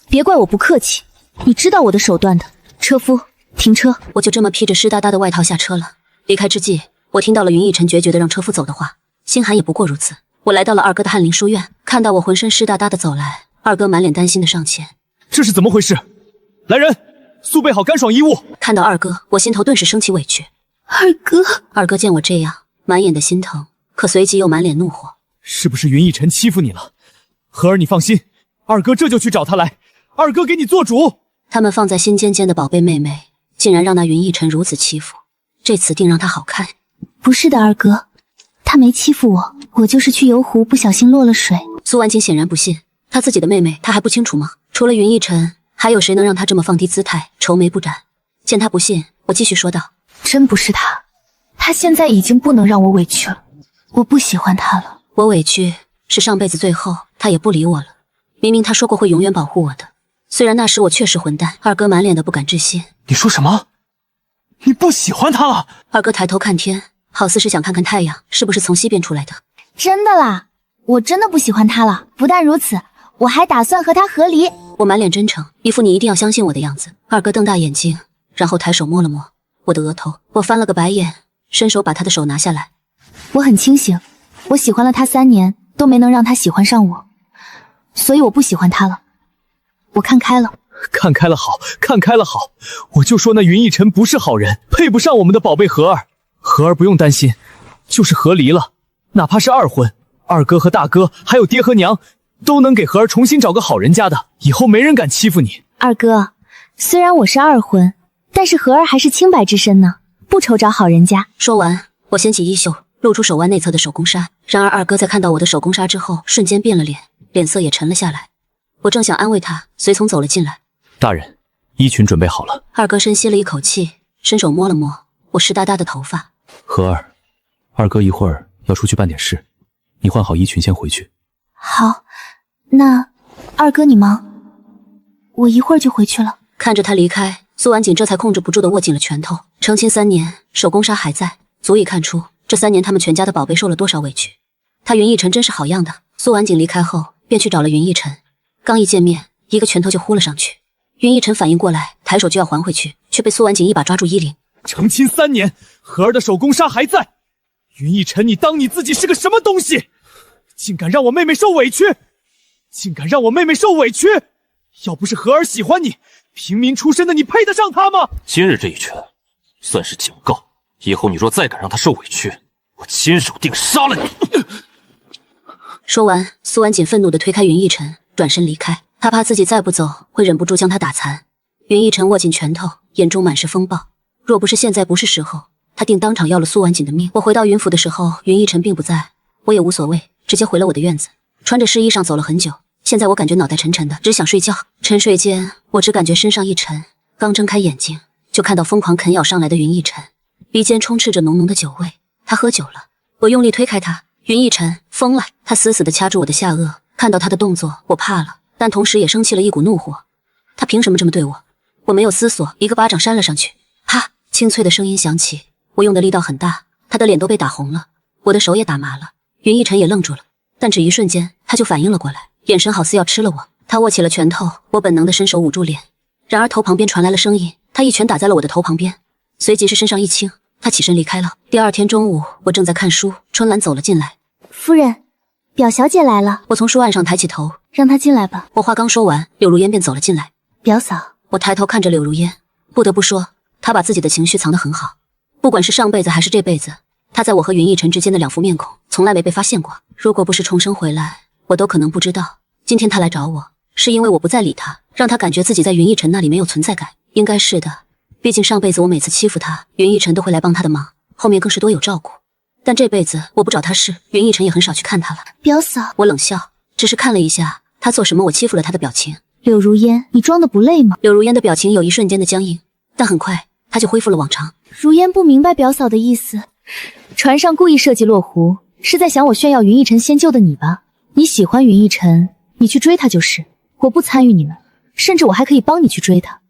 别怪我不客气。你知道我的手段的。车夫，停车！我就这么披着湿哒哒的外套下车了。离开之际，我听到了云逸尘决绝的让车夫走的话，心寒也不过如此。我来到了二哥的翰林书院，看到我浑身湿哒哒的走来，二哥满脸担心的上前。这是怎么回事？来人，速备好干爽衣物。看到二哥，我心头顿时升起委屈。二哥，二哥见我这样，满眼的心疼，可随即又满脸怒火。是不是云逸尘欺负你了？和儿你放心，二哥这就去找他来，二哥给你做主。他们放在心尖尖的宝贝妹妹，竟然让那云逸尘如此欺负，这次定让他好看。不是的，二哥，他没欺负我，我就是去游湖不小心落了水。苏婉景显然不信，他自己的妹妹他还不清楚吗？除了云逸尘，还有谁能让他这么放低姿态，愁眉不展？见他不信，我继续说道：真不是他，他现在已经不能让我委屈了，我不喜欢他了。我委屈是上辈子最后他也不理我了，明明他说过会永远保护我的，虽然那时我确实混蛋。二哥满脸的不敢置信。你说什么？你不喜欢他了？二哥抬头看天，好似是想看看太阳是不是从西边出来的。真的啦，我真的不喜欢他了。不但如此，我还打算和他和离。我满脸真诚，一副你一定要相信我的样子。二哥瞪大眼睛，然后抬手摸了摸我的额头。我翻了个白眼，伸手把他的手拿下来。我很清醒，我喜欢了他3年，都没能让他喜欢上我，所以我不喜欢他了。我看开了。看开了好，看开了好。我就说那云逸尘不是好人，配不上我们的宝贝和儿。和儿不用担心，就是和离了，哪怕是二婚，二哥和大哥还有爹和娘都能给和儿重新找个好人家的，以后没人敢欺负你。二哥，虽然我是二婚，但是和儿还是清白之身呢，不愁找好人家。说完，我掀起衣袖，露出手腕内侧的手工纱。然而二哥在看到我的手工纱之后，瞬间变了脸，脸色也沉了下来。我正想安慰他，随从走了进来。大人，衣裙准备好了。二哥深吸了一口气，伸手摸了摸我湿哒哒的头发。荷儿，二哥一会儿要出去办点事，你换好衣裙先回去。好，那二哥你忙，我一会儿就回去了。看着他离开，苏婉景这才控制不住的握紧了拳头。成亲3年，手工纱还在，足以看出这3年他们全家的宝贝受了多少委屈。他云逸晨真是好样的。苏婉景离开后，便去找了云逸晨。刚一见面，一个拳头就呼了上去。云逸晨反应过来，抬手就要还回去，却被苏婉景一把抓住衣领。成亲3年，荷儿的手工纱还在。云逸晨，你当你自己是个什么东西？竟敢让我妹妹受委屈！竟敢让我妹妹受委屈！要不是荷儿喜欢你，平民出身的你配得上她吗？今日这一拳，算是警告，以后你若再敢让她受委屈，我亲手定杀了你！说完，苏婉景愤怒地推开云逸晨，转身离开。他怕自己再不走，会忍不住将他打残。云逸晨握紧拳头，眼中满是风暴。若不是现在不是时候，他定当场要了苏婉景的命。我回到云府的时候，云逸晨并不在，我也无所谓，直接回了我的院子，穿着湿衣裳走了很久。现在我感觉脑袋沉沉的，只想睡觉。沉睡间，我只感觉身上一沉，刚睁开眼睛，就看到疯狂啃咬上来的云逸晨，鼻尖充斥着浓浓的酒味。他喝酒了，我用力推开他。云逸晨疯了，他死死地掐住我的下颚。看到他的动作，我怕了，但同时也生气了一股怒火。他凭什么这么对我？我没有思索，一个巴掌扇了上去。啪！清脆的声音响起，我用的力道很大，他的脸都被打红了，我的手也打麻了。云逸晨也愣住了，但只一瞬间，他就反应了过来，眼神好似要吃了我。他握起了拳头，我本能的伸手捂住脸。然而头旁边传来了声音，他一拳打在了我的头旁边，随即是身上一轻，他起身离开了。第二天中午，我正在看书，春兰走了进来。夫人，表小姐来了。我从书案上抬起头，让她进来吧。我话刚说完，柳如烟便走了进来。表嫂，我抬头看着柳如烟，不得不说，她把自己的情绪藏得很好。不管是上辈子还是这辈子，她在我和云逸晨之间的2副面孔，从来没被发现过。如果不是重生回来，我都可能不知道，今天她来找我，是因为我不再理她，让她感觉自己在云逸晨那里没有存在感。应该是的，毕竟上辈子我每次欺负她，云逸晨都会来帮她的忙，后面更是多有照顾。但这辈子我不找他试，云逸晨也很少去看他了。表嫂，我冷笑，只是看了一下他做什么我欺负了他的表情。柳如烟，你装的不累吗？柳如烟的表情有一瞬间的僵硬，但很快他就恢复了往常。如烟不明白表嫂的意思，船上故意设计落湖，是在想我炫耀云逸晨先救的你吧？你喜欢云逸晨，你去追他就是，我不参与你们，甚至我还可以帮你去追他。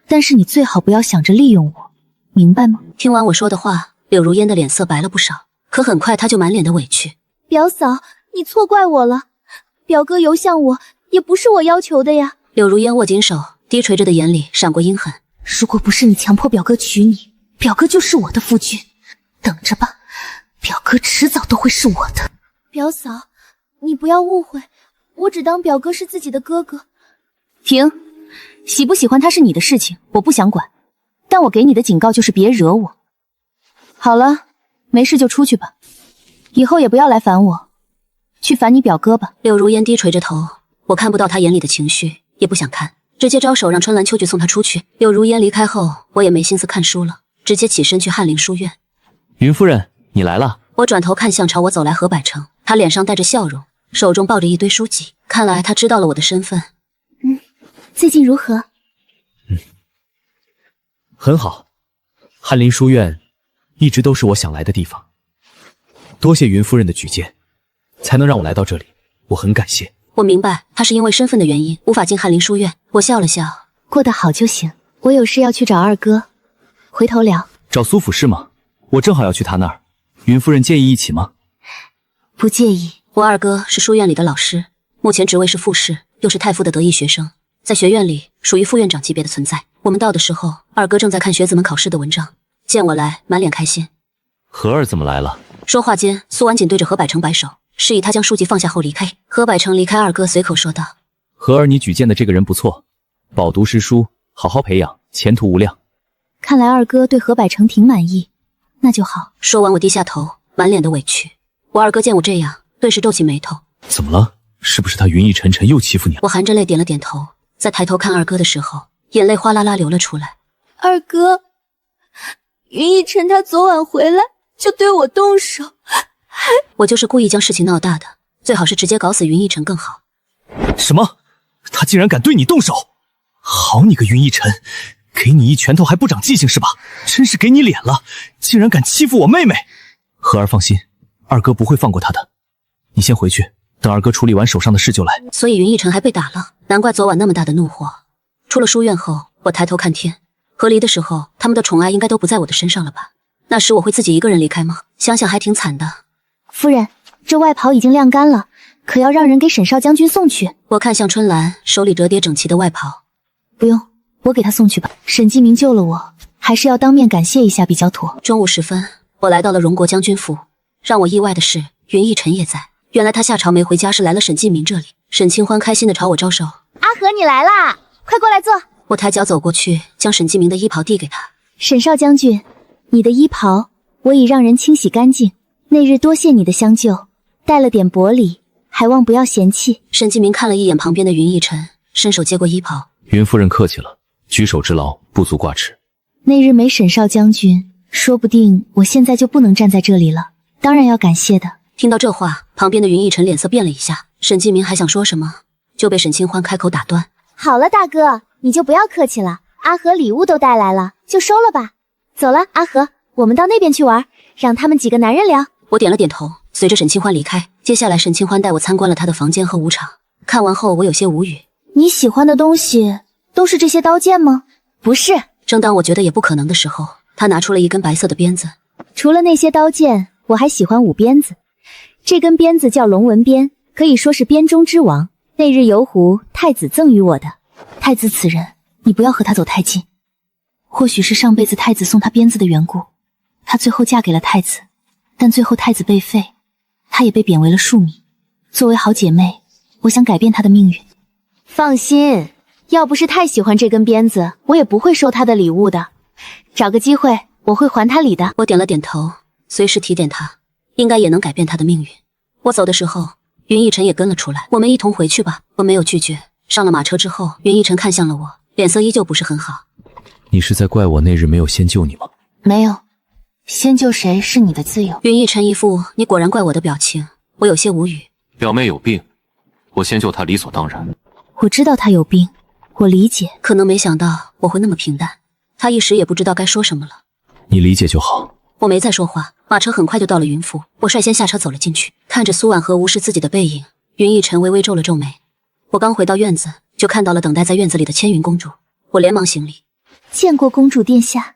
但是你最好不要想着利用我，明白吗？听完我说的话，柳如烟的脸色白了不少，可很快她就满脸的委屈。表嫂，你错怪我了，表哥游向我也不是我要求的呀。柳如烟握紧手，低垂着的眼里闪过阴狠。如果不是你强迫表哥娶你，表哥就是我的夫君，等着吧，表哥迟早都会是我的。表嫂，你不要误会，我只当表哥是自己的哥哥。停，喜不喜欢他是你的事情，我不想管，但我给你的警告就是别惹我。好了，没事就出去吧，以后也不要来烦我，去烦你表哥吧。柳如烟低垂着头，我看不到她眼里的情绪，也不想看，直接招手让春兰秋去送她出去。柳如烟离开后，我也没心思看书了，直接起身去翰林书院。云夫人，你来了。我转头看向朝我走来何百成，他脸上带着笑容，手中抱着一堆书籍，看来他知道了我的身份。最近如何？很好，翰林书院一直都是我想来的地方，多谢云夫人的举荐，才能让我来到这里，我很感谢。我明白他是因为身份的原因无法进翰林书院。我笑了笑，过得好就行，我有事要去找二哥，回头聊。找苏府是吗？我正好要去他那儿，云夫人介意一起吗？不介意。我二哥是书院里的老师，目前职位是副士，又是太傅的得意学生，在学院里属于副院长级别的存在。我们到的时候，二哥正在看学子们考试的文章，见我来，满脸开心。荷儿怎么来了？说话间，苏婉锦对着何百成摆手，示意他将书籍放下后离开。何百成离开二哥，随口说道：荷儿，你举荐的这个人不错，饱读诗书，好好培养，前途无量。看来二哥对何百成挺满意，那就好。说完，我低下头，满脸的委屈。我二哥见我这样，顿时皱起眉头。怎么了？是不是他云逸晨晨又欺负你了？我含着泪点了点头，在抬头看二哥的时候，眼泪哗啦啦流了出来。二哥，云逸晨他昨晚回来就对我动手，我就是故意将事情闹大的，最好是直接搞死云逸晨更好。什么？他竟然敢对你动手！好你个云逸尘，给你一拳头还不长记性是吧？真是给你脸了，竟然敢欺负我妹妹！荷儿放心，二哥不会放过她的。你先回去，等二哥处理完手上的事就来。所以云逸尘还被打了，难怪昨晚那么大的怒火。出了书院后，我抬头看天，和离的时候，他们的宠爱应该都不在我的身上了吧？那时我会自己一个人离开吗？想想还挺惨的。夫人，这外袍已经晾干了，可要让人给沈少将军送去。我看向春兰手里折叠整齐的外袍。不用，我给他送去吧。沈继明救了我，还是要当面感谢一下比较妥。中午时分，我来到了荣国将军府。让我意外的是，云逸尘也在。原来他下朝没回家，是来了沈继明这里。沈清欢开心地朝我招手：“阿和，你来啦，快过来坐。”我抬脚走过去，将沈继明的衣袍递给他。沈少将军，你的衣袍我已让人清洗干净，那日多谢你的相救，带了点薄礼，还望不要嫌弃。沈继明看了一眼旁边的云逸尘，伸手接过衣袍。云夫人客气了，举手之劳不足挂齿。那日没沈少将军，说不定我现在就不能站在这里了，当然要感谢的。听到这话，旁边的云逸尘脸色变了一下。沈继明还想说什么，就被沈清欢开口打断。好了，大哥，你就不要客气了，阿和礼物都带来了，就收了吧。走了，阿和，我们到那边去玩，让他们几个男人聊。我点了点头，随着沈清欢离开。接下来沈清欢带我参观了他的房间和舞场，看完后我有些无语。你喜欢的东西都是这些刀剑吗？不是。正当我觉得也不可能的时候，他拿出了一根白色的鞭子。除了那些刀剑，我还喜欢舞鞭子。这根鞭子叫龙纹鞭，可以说是鞭中之王。那日游湖太子赠予我的。太子此人，你不要和他走太近。或许是上辈子太子送他鞭子的缘故，他最后嫁给了太子，但最后太子被废，他也被贬为了庶民。作为好姐妹，我想改变他的命运。放心，要不是太喜欢这根鞭子，我也不会收他的礼物的。找个机会，我会还他礼的。我点了点头，随时提点他，应该也能改变他的命运。我走的时候，云逸尘也跟了出来。我们一同回去吧。我没有拒绝。上了马车之后，云逸尘看向了我，脸色依旧不是很好。你是在怪我那日没有先救你吗？没有，先救谁是你的自由。云逸尘一副你果然怪我的表情，我有些无语。表妹有病，我先救她理所当然。我知道他有病，我理解。可能没想到我会那么平淡，他一时也不知道该说什么了。你理解就好。我没再说话，马车很快就到了云府。我率先下车走了进去，看着苏婉和无视自己的背影，云逸尘微微皱了皱眉。我刚回到院子，就看到了等待在院子里的千云公主。我连忙行礼。见过公主殿下。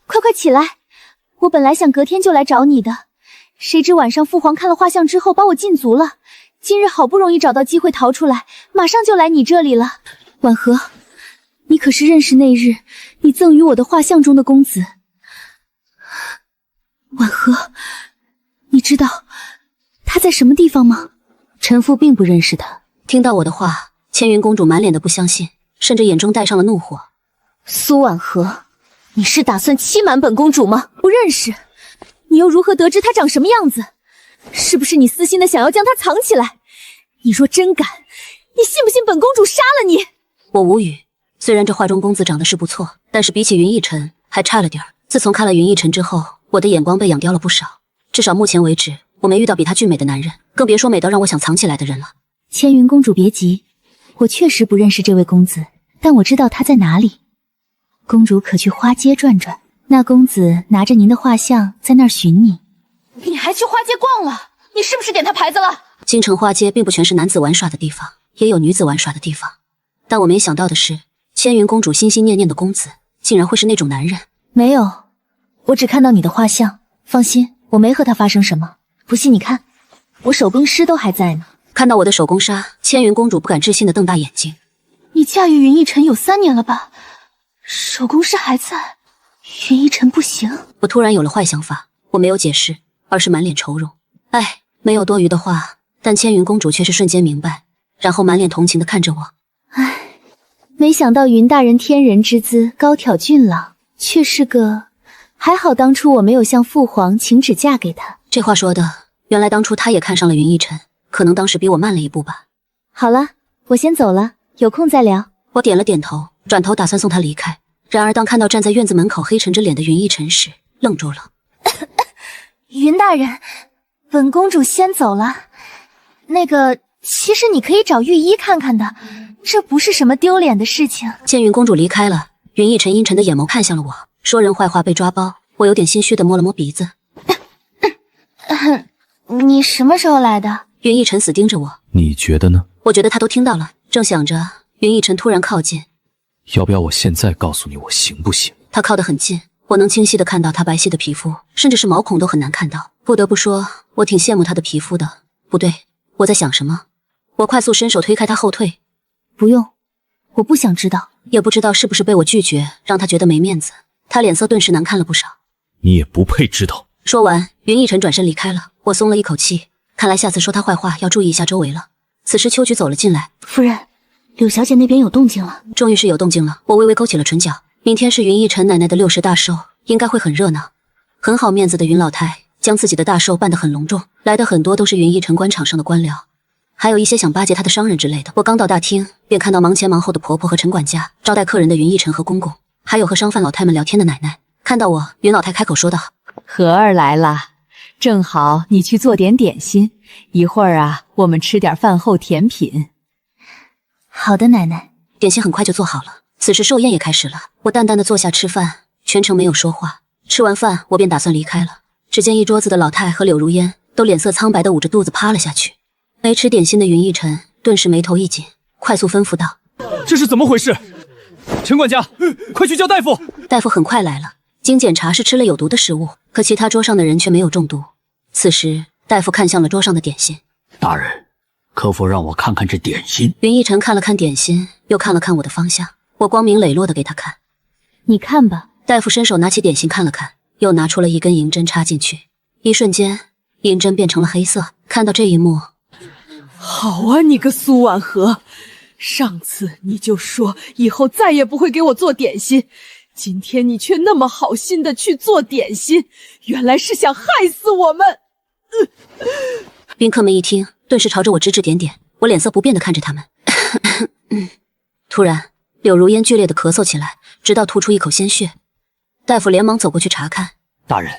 快快起来，我本来想隔天就来找你的，谁知晚上父皇看了画像之后把我禁足了。今日好不容易找到机会逃出来，马上就来你这里了。婉和，你可是认识那日你赠予我的画像中的公子？婉和，你知道他在什么地方吗？臣妇并不认识他。听到我的话，千云公主满脸的不相信，甚至眼中带上了怒火。苏婉和，你是打算欺瞒本公主吗？不认识，你又如何得知他长什么样子？是不是你私心的想要将他藏起来？你若真敢，你信不信本公主杀了你？我无语。虽然这画中公子长得是不错，但是比起云逸尘还差了点儿。自从看了云逸尘之后，我的眼光被养刁了不少。至少目前为止，我没遇到比他俊美的男人，更别说美到让我想藏起来的人了。千云公主别急，我确实不认识这位公子，但我知道他在哪里。公主可去花街转转，那公子拿着您的画像在那儿寻你。你还去花街逛了？你是不是点他牌子了？京城花街并不全是男子玩耍的地方，也有女子玩耍的地方。但我没想到的是，千云公主心心念念的公子，竟然会是那种男人。没有，我只看到你的画像。放心，我没和他发生什么。不信你看，我手工诗都还在呢。看到我的手工纱，千云公主不敢置信地瞪大眼睛。你嫁于云逸尘有3年了吧？手工诗还在，云逸尘不行。我突然有了坏想法，我没有解释，而是满脸愁容。哎，没有多余的话，但千云公主却是瞬间明白，然后满脸同情地看着我。唉，没想到云大人天人之姿，高挑俊朗，却是个……还好当初我没有向父皇请旨嫁给他。这话说的，原来当初他也看上了云逸尘，可能当时比我慢了一步吧。好了，我先走了，有空再聊。我点了点头，转头打算送他离开。然而当看到站在院子门口黑沉着脸的云逸尘时，愣住了。云大人，本公主先走了。那个，其实你可以找御医看看的，这不是什么丢脸的事情。见云公主离开了，云逸尘阴沉的眼眸看向了我，说人坏话被抓包。我有点心虚的摸了摸鼻子。你什么时候来的？云逸尘死盯着我。你觉得呢？我觉得他都听到了，正想着，云逸尘突然靠近。要不要我现在告诉你我行不行？他靠得很近，我能清晰的看到他白皙的皮肤，甚至是毛孔都很难看到。不得不说，我挺羡慕他的皮肤的。不对，我在想什么？我快速伸手推开他后退。不用，我不想知道。也不知道是不是被我拒绝，让他觉得没面子，他脸色顿时难看了不少。你也不配知道。说完，云逸尘转身离开了，我松了一口气。看来下次说他坏话要注意一下周围了。此时秋菊走了进来。夫人，柳小姐那边有动静了。终于是有动静了，我微微勾起了唇角。明天是云逸尘奶奶的60大寿，应该会很热闹。很好面子的云老太将自己的大寿办得很隆重，来的很多都是云逸尘官场上的官僚，还有一些想巴结他的商人之类的。我刚到大厅，便看到忙前忙后的婆婆和陈管家，招待客人的云逸尘和公公，还有和商贩老太们聊天的奶奶。看到我，云老太开口说道：“荷儿来了，正好你去做点点心，一会儿啊，我们吃点饭后甜品。”好的，奶奶。点心很快就做好了。此时寿宴也开始了，我淡淡的坐下吃饭，全程没有说话。吃完饭，我便打算离开了。只见一桌子的老太和柳如烟都脸色苍白的捂着肚子趴了下去。没吃点心的云逸尘顿时眉头一紧，快速吩咐道：“这是怎么回事？陈管家，快去叫大夫！”大夫很快来了，经检查是吃了有毒的食物，可其他桌上的人却没有中毒。此时，大夫看向了桌上的点心：“大人，可否让我看看这点心？”云逸尘看了看点心，又看了看我的方向。我光明磊落的给他看：“你看吧。”大夫伸手拿起点心看了看，又拿出了一根银针插进去，一瞬间，银针变成了黑色。看到这一幕，好啊，你个苏婉和，上次你就说以后再也不会给我做点心，今天你却那么好心的去做点心，原来是想害死我们。宾客们一听，顿时朝着我指指点点，我脸色不变的看着他们。突然，柳如烟剧烈的咳嗽起来，直到吐出一口鲜血。大夫连忙走过去查看。大人，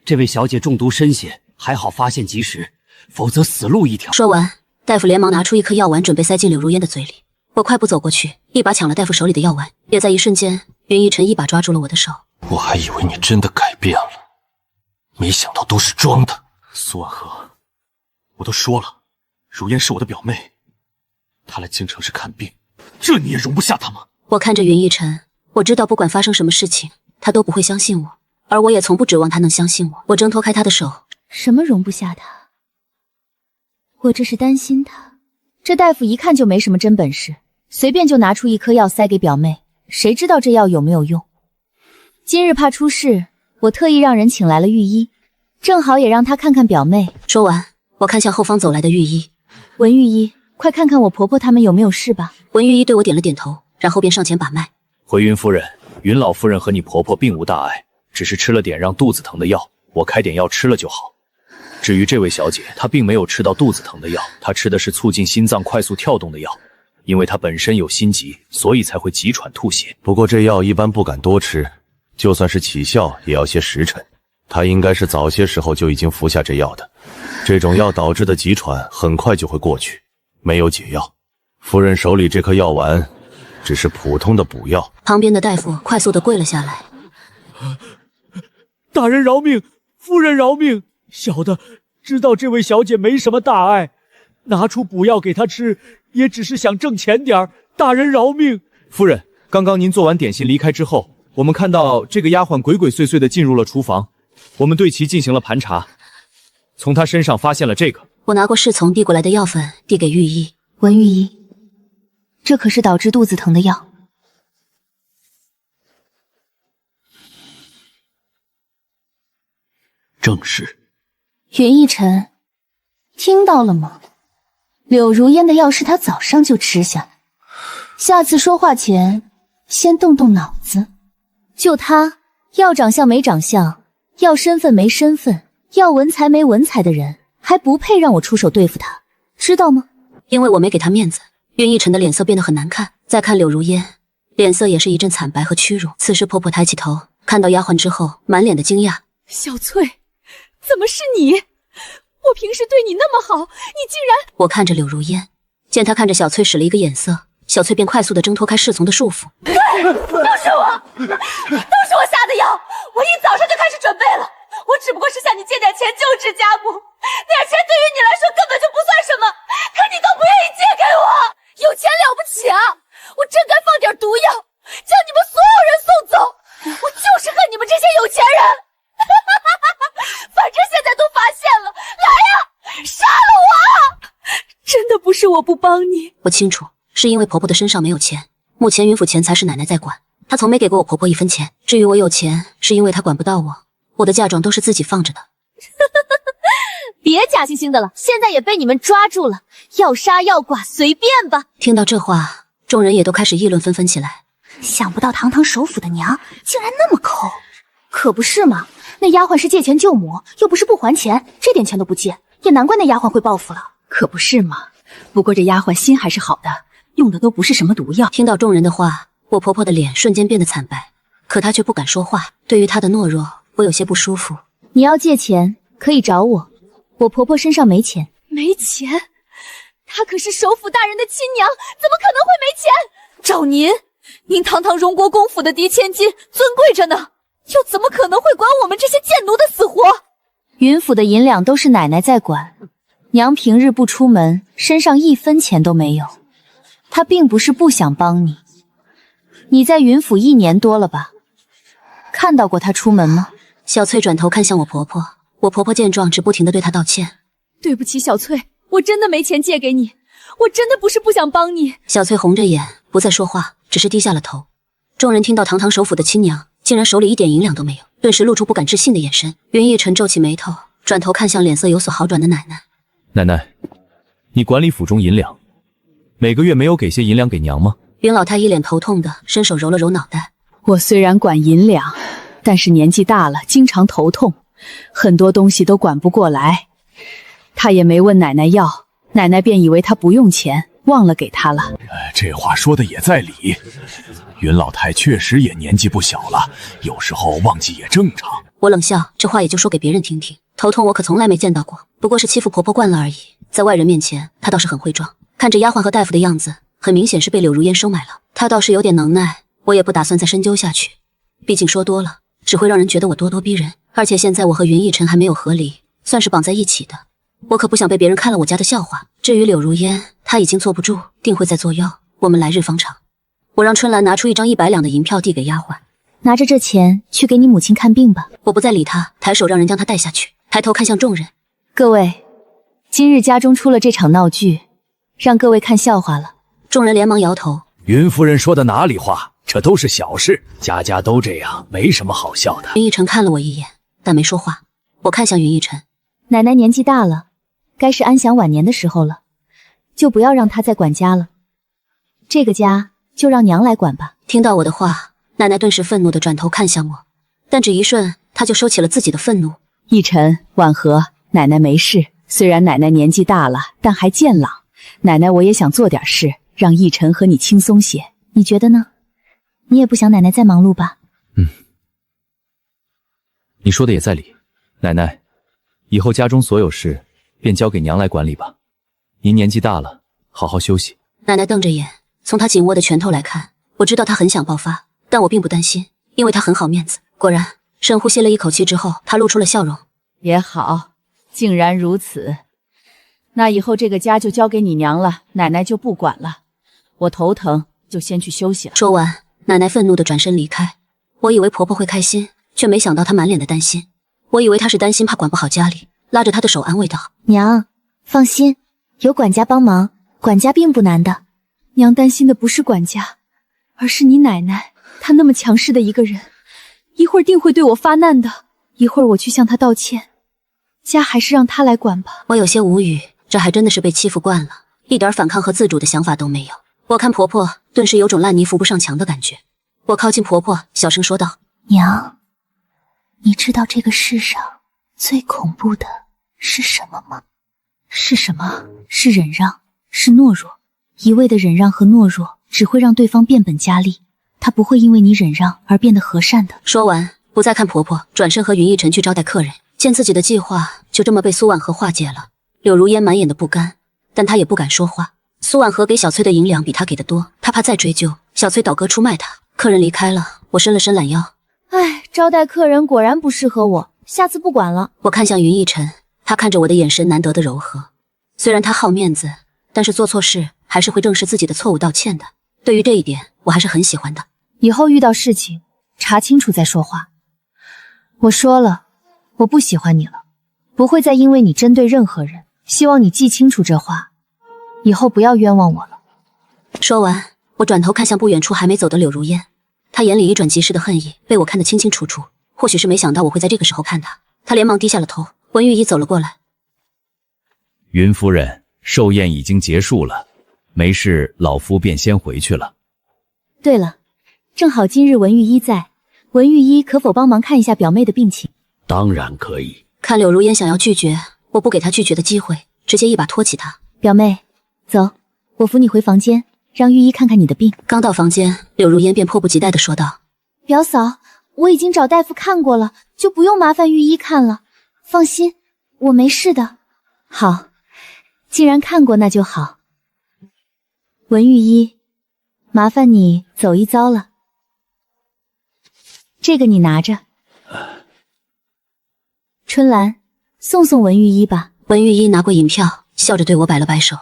这位小姐中毒深陷，还好发现及时，否则死路一条。说完，大夫连忙拿出一颗药丸，准备塞进柳如烟的嘴里。我快步走过去，一把抢了大夫手里的药丸。也在一瞬间，云逸尘一把抓住了我的手。我还以为你真的改变了，没想到都是装的。苏婉和，我都说了，如烟是我的表妹，她来京城是看病，这你也容不下她吗？我看着云逸尘，我知道不管发生什么事情，他都不会相信我，而我也从不指望他能相信我。我挣脱开他的手。什么容不下他？我这是担心他。这大夫一看就没什么真本事，随便就拿出一颗药塞给表妹，谁知道这药有没有用？今日怕出事，我特意让人请来了御医，正好也让他看看表妹。说完，我看向后方走来的御医。文御医，快看看我婆婆他们有没有事吧。文御医对我点了点头，然后便上前把脉。回云夫人，云老夫人和你婆婆并无大碍，只是吃了点让肚子疼的药，我开点药吃了就好。至于这位小姐，她并没有吃到肚子疼的药，她吃的是促进心脏快速跳动的药，因为她本身有心疾，所以才会急喘吐血。不过这药一般不敢多吃，就算是起效也要些时辰。她应该是早些时候就已经服下这药的，这种药导致的急喘很快就会过去，没有解药。夫人手里这颗药丸只是普通的补药。旁边的大夫快速的跪了下来。大人饶命，夫人饶命，小的知道这位小姐没什么大碍，拿出补药给她吃，也只是想挣钱点儿，大人饶命。夫人，刚刚您做完点心离开之后，我们看到这个丫鬟鬼鬼祟祟的进入了厨房，我们对其进行了盘查，从她身上发现了这个。我拿过侍从递过来的药粉，递给御医。文御医，这可是导致肚子疼的药。正是。云逸尘，听到了吗？柳如烟的药是他早上就吃下的，下次说话前先动动脑子。就他，要长相没长相，要身份没身份，要文采没文采的人，还不配让我出手对付他，知道吗？因为我没给他面子，云逸尘的脸色变得很难看。再看柳如烟，脸色也是一阵惨白和屈辱。此时婆婆抬起头，看到丫鬟之后，满脸的惊讶。小翠，怎么是你？我平时对你那么好，你竟然……我看着柳如烟，见她看着小翠使了一个眼色，小翠便快速的挣脱开侍从的束缚。对，都是我下的药，我一早上就开始准备了。我只不过是向你借点钱救治家母，那点钱对于你来说根本就不算什么，可你都不愿意借给我。有钱了不起啊！我真该放点毒药，将你们所有人送走。我就是恨你们这些有钱人。反正现在都发现了，来呀，杀了我！真的不是我不帮你，我清楚，是因为婆婆的身上没有钱。目前云府钱财是奶奶在管，她从没给过我婆婆一分钱。至于我有钱，是因为她管不到我。我的嫁妆都是自己放着的。别假惺惺的了，现在也被你们抓住了，要杀要剐随便吧。听到这话，众人也都开始议论纷纷起来。想不到堂堂首府的娘竟然那么抠。可不是嘛，那丫鬟是借钱救母，又不是不还钱，这点钱都不借，也难怪那丫鬟会报复了。可不是嘛。不过这丫鬟心还是好的，用的都不是什么毒药。听到众人的话，我婆婆的脸瞬间变得惨白，可她却不敢说话。对于她的懦弱，我有些不舒服。你要借钱可以找我，我婆婆身上没钱。没钱？她可是首府大人的亲娘，怎么可能会没钱？找您堂堂荣国公府的嫡千金，尊贵着呢，又怎么可能会管我们这些贱奴的死活？云府的银两都是奶奶在管，娘平日不出门，身上一分钱都没有。她并不是不想帮你，你在云府1年多了吧？看到过她出门吗？小翠转头看向我婆婆，我婆婆见状只不停地对她道歉。对不起小翠，我真的没钱借给你，我真的不是不想帮你。小翠红着眼不再说话，只是低下了头。众人听到堂堂首府的亲娘竟然手里一点银两都没有，顿时露出不敢置信的眼神。云逸尘皱起眉头，转头看向脸色有所好转的奶奶。奶奶，你管理府中银两，每个月没有给些银两给娘吗？云老太一脸头痛的伸手揉了揉脑袋。我虽然管银两，但是年纪大了，经常头痛，很多东西都管不过来。他也没问奶奶要，奶奶便以为他不用钱，忘了给他了。这话说的也在理，云老太确实也年纪不小了，有时候忘记也正常。我冷笑，这话也就说给别人听听，头痛我可从来没见到过，不过是欺负婆婆惯了而已。在外人面前，她倒是很会装，看着丫鬟和大夫的样子，很明显是被柳如烟收买了。她倒是有点能耐，我也不打算再深究下去，毕竟说多了只会让人觉得我咄咄逼人。而且现在我和云逸尘还没有和离，算是绑在一起的，我可不想被别人看了我家的笑话。至于柳如烟，她已经坐不住，定会再作妖。我们来日方长。我让春兰拿出1张100两的银票递给丫鬟，拿着这钱去给你母亲看病吧。我不再理她，抬手让人将她带下去，抬头看向众人。各位，今日家中出了这场闹剧，让各位看笑话了。众人连忙摇头。云夫人说的哪里话，这都是小事，家家都这样，没什么好笑的。云逸尘看了我一眼，但没说话。我看向云逸尘，奶奶年纪大了，该是安享晚年的时候了，就不要让她再管家了。这个家就让娘来管吧。听到我的话，奶奶顿时愤怒地转头看向我，但只一瞬，她就收起了自己的愤怒。逸尘、婉和，奶奶没事，虽然奶奶年纪大了，但还健朗。奶奶我也想做点事，让逸尘和你轻松些，你觉得呢？你也不想奶奶再忙碌吧？你说的也在理，奶奶，以后家中所有事便交给娘来管理吧。您年纪大了，好好休息。奶奶瞪着眼，从她紧握的拳头来看，我知道她很想爆发，但我并不担心，因为她很好面子。果然，深呼吸了一口气之后，她露出了笑容。也好，竟然如此，那以后这个家就交给你娘了，奶奶就不管了。我头疼，就先去休息了。说完，奶奶愤怒地转身离开。我以为婆婆会开心，却没想到她满脸的担心。我以为她是担心怕管不好家里，拉着她的手安慰道：娘，放心，有管家帮忙，管家并不难的。娘担心的不是管家，而是你奶奶，她那么强势的一个人，一会儿定会对我发难的。一会儿我去向她道歉，家还是让她来管吧。我有些无语，这还真的是被欺负惯了，一点反抗和自主的想法都没有。我看婆婆顿时有种烂泥扶不上墙的感觉。我靠近婆婆，小声说道：娘，你知道这个世上最恐怖的是什么吗？是什么？是忍让，是懦弱。一味的忍让和懦弱只会让对方变本加厉，他不会因为你忍让而变得和善的。说完，不再看婆婆，转身和云逸尘去招待客人。见自己的计划就这么被苏婉和化解了，柳如烟满眼的不甘，但她也不敢说话。苏婉和给小翠的银两比她给的多，她怕再追究，小翠倒戈出卖她。客人离开了，我伸了伸懒腰。唉，招待客人果然不适合我，下次不管了。我看向云逸尘，他看着我的眼神难得的柔和。虽然他好面子，但是做错事还是会正视自己的错误道歉的。对于这一点，我还是很喜欢的。以后遇到事情，查清楚再说话。我说了，我不喜欢你了，不会再因为你针对任何人。希望你记清楚这话，以后不要冤枉我了。说完，我转头看向不远处还没走的柳如烟，她眼里一转即逝的恨意被我看得清清楚楚。或许是没想到我会在这个时候看她，她连忙低下了头。文玉仪走了过来。云夫人，寿宴已经结束了，没事，老夫便先回去了。对了，正好今日文玉一在，文玉一可否帮忙看一下表妹的病情？当然可以。看柳如烟想要拒绝，我不给她拒绝的机会，直接一把拖起她。表妹，走，我扶你回房间，让玉一看看你的病。刚到房间，柳如烟便迫不及待地说道：表嫂，我已经找大夫看过了，就不用麻烦玉一看了。放心，我没事的。好，既然看过那就好。文玉一，麻烦你走一遭了。这个你拿着。春兰，送送文玉一吧。文玉一拿过银票，笑着对我摆了摆手。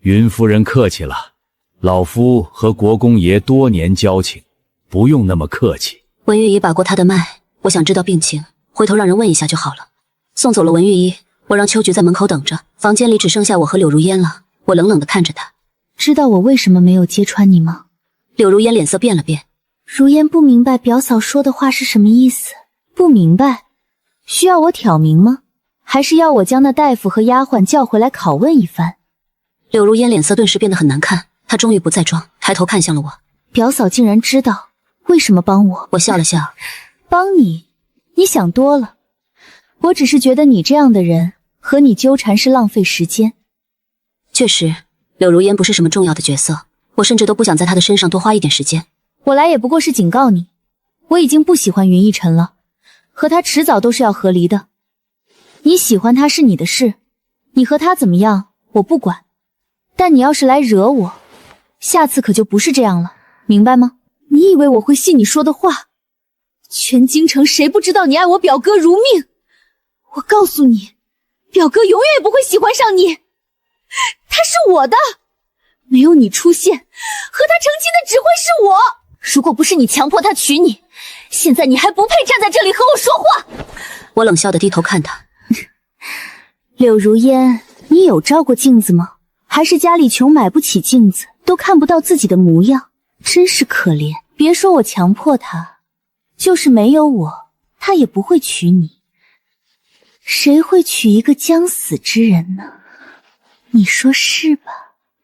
云夫人客气了，老夫和国公爷多年交情，不用那么客气。文玉一把过他的脉，我想知道病情，回头让人问一下就好了。送走了文玉一，我让秋菊在门口等着。房间里只剩下我和柳如烟了，我冷冷地看着她。知道我为什么没有揭穿你吗？柳如烟脸色变了变。如烟不明白表嫂说的话是什么意思。不明白，需要我挑明吗？还是要我将那大夫和丫鬟叫回来拷问一番？柳如烟脸色顿时变得很难看，她终于不再装，抬头看向了我。表嫂竟然知道为什么帮我？我笑了笑。帮你？你想多了。我只是觉得你这样的人和你纠缠是浪费时间。确实，柳如烟不是什么重要的角色，我甚至都不想在她的身上多花一点时间。我来也不过是警告你，我已经不喜欢云逸尘了，和他迟早都是要和离的。你喜欢他是你的事，你和他怎么样我不管，但你要是来惹我，下次可就不是这样了，明白吗？你以为我会信你说的话？全京城谁不知道你爱我表哥如命？我告诉你，表哥永远也不会喜欢上你，他是我的，没有你出现，和他成亲的只会是我。如果不是你强迫他娶你，现在你还不配站在这里和我说话。我冷笑地低头看他。柳如烟，你有照过镜子吗？还是家里穷买不起镜子，都看不到自己的模样，真是可怜。别说我强迫他，就是没有我，他也不会娶你。谁会娶一个将死之人呢？你说是吧？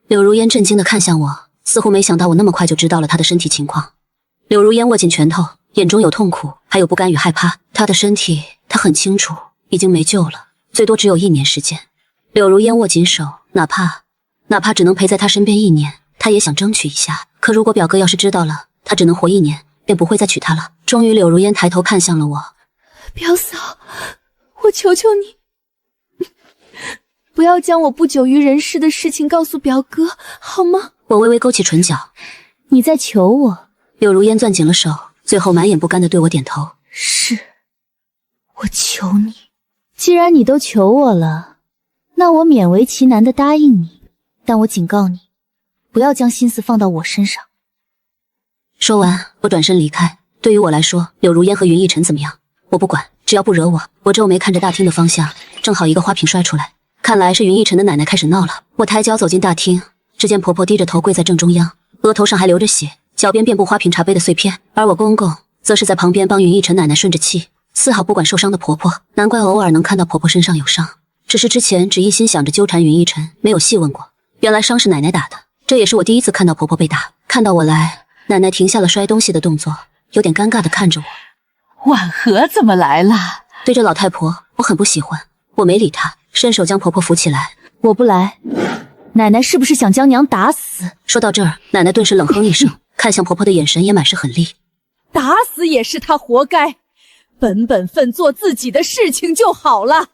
柳如烟震惊地看向我，似乎没想到我那么快就知道了他的身体情况。柳如烟握紧拳头，眼中有痛苦，还有不甘与害怕。他的身体，他很清楚，已经没救了，最多只有1年时间。柳如烟握紧手，哪怕只能陪在他身边1年，他也想争取一下。可如果表哥要是知道了他只能活1年，便不会再娶她了。终于，柳如烟抬头看向了我。表嫂，我求求你，不要将我不久于人世的事情告诉表哥，好吗？我微微勾起唇角。你在求我？柳如烟攥紧了手，最后满眼不甘地对我点头。是，我求你。既然你都求我了，那我勉为其难地答应你，但我警告你，不要将心思放到我身上。说完，我转身离开。对于我来说，柳如烟和云逸尘怎么样，我不管，只要不惹我。我皱眉看着大厅的方向，正好一个花瓶摔出来，看来是云逸尘的奶奶开始闹了。我抬脚走进大厅，只见婆婆低着头跪在正中央，额头上还流着血，脚边遍布花瓶茶杯的碎片，而我公公则是在旁边帮云逸尘奶奶顺着气，丝毫不管受伤的婆婆。难怪偶尔能看到婆婆身上有伤，只是之前只一心想着纠缠云逸尘，没有细问过，原来伤是奶奶打的。这也是我第一次看到婆婆被打。看到我来，奶奶停下了摔东西的动作，有点尴尬地看着我。婉和怎么来了？对着老太婆，我很不喜欢，我没理她，伸手将婆婆扶起来。我不来。奶奶是不是想将娘打死？说到这儿，奶奶顿时冷哼一声，看向婆婆的眼神也满是狠厉。打死也是她活该，本分做自己的事情就好了，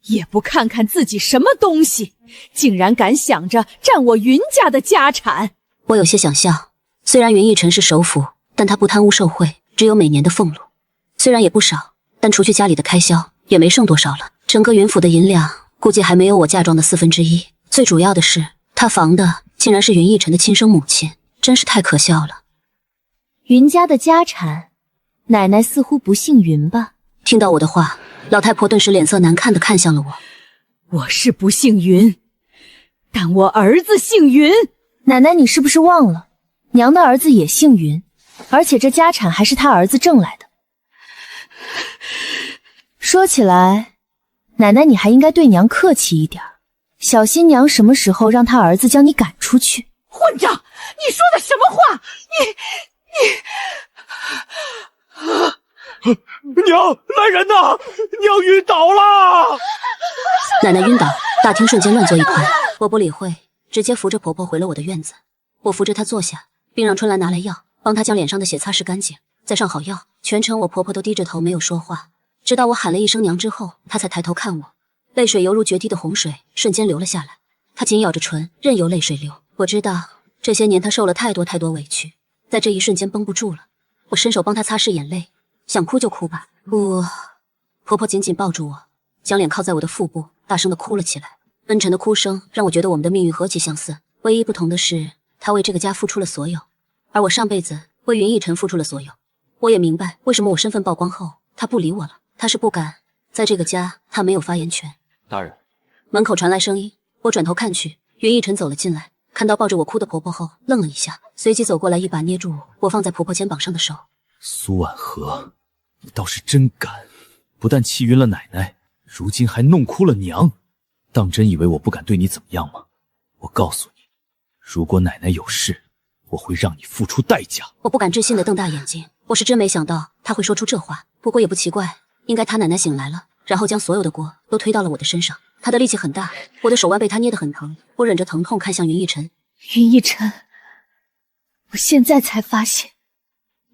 也不看看自己什么东西，竟然敢想着占我云家的家产。我有些想笑，虽然云逸尘是首府，但他不贪污受贿，只有每年的俸禄，虽然也不少，但除去家里的开销，也没剩多少了。整个云府的银两估计还没有我嫁妆的1/4。最主要的是，他防的竟然是云逸尘的亲生母亲，真是太可笑了。云家的家产，奶奶似乎不姓云吧？听到我的话，老太婆顿时脸色难看地看向了我。我是不姓云，但我儿子姓云。奶奶，你是不是忘了，娘的儿子也姓云，而且这家产还是他儿子挣来的。说起来，奶奶你还应该对娘客气一点，小心娘什么时候让他儿子将你赶出去。混账！你说的什么话？娘，来人呐！娘晕倒了！奶奶晕倒，大厅瞬间乱作一团。我不理会，直接扶着婆婆回了我的院子。我扶着她坐下，并让春兰拿来药，帮她将脸上的血擦拭干净，再上好药。全程我婆婆都低着头没有说话，直到我喊了一声娘之后，她才抬头看我，泪水犹如决堤的洪水，瞬间流了下来。她紧咬着唇，任由泪水流。我知道这些年她受了太多委屈，在这一瞬间绷不住了。我伸手帮她擦拭眼泪，想哭就哭吧。婆婆紧紧抱住我，将脸靠在我的腹部，大声地哭了起来。恩沉的哭声让我觉得我们的命运何其相似，唯一不同的是，她为这个家付出了所有，而我上辈子为云逸尘付出了所有。我也明白为什么我身份曝光后，她不理我了。她是不敢，在这个家，她没有发言权。大人，门口传来声音，我转头看去，云逸尘走了进来，看到抱着我哭的婆婆后，愣了一下，随即走过来，一把捏住我放在婆婆肩膀上的手。苏婉和，你倒是真敢，不但气晕了奶奶，如今还弄哭了娘，当真以为我不敢对你怎么样吗？我告诉你，如果奶奶有事，我会让你付出代价。我不敢置信地瞪大眼睛，我是真没想到她会说出这话，不过也不奇怪，应该她奶奶醒来了，然后将所有的锅都推到了我的身上。她的力气很大，我的手腕被她捏得很疼，我忍着疼痛看向云逸尘。云逸尘，我现在才发现，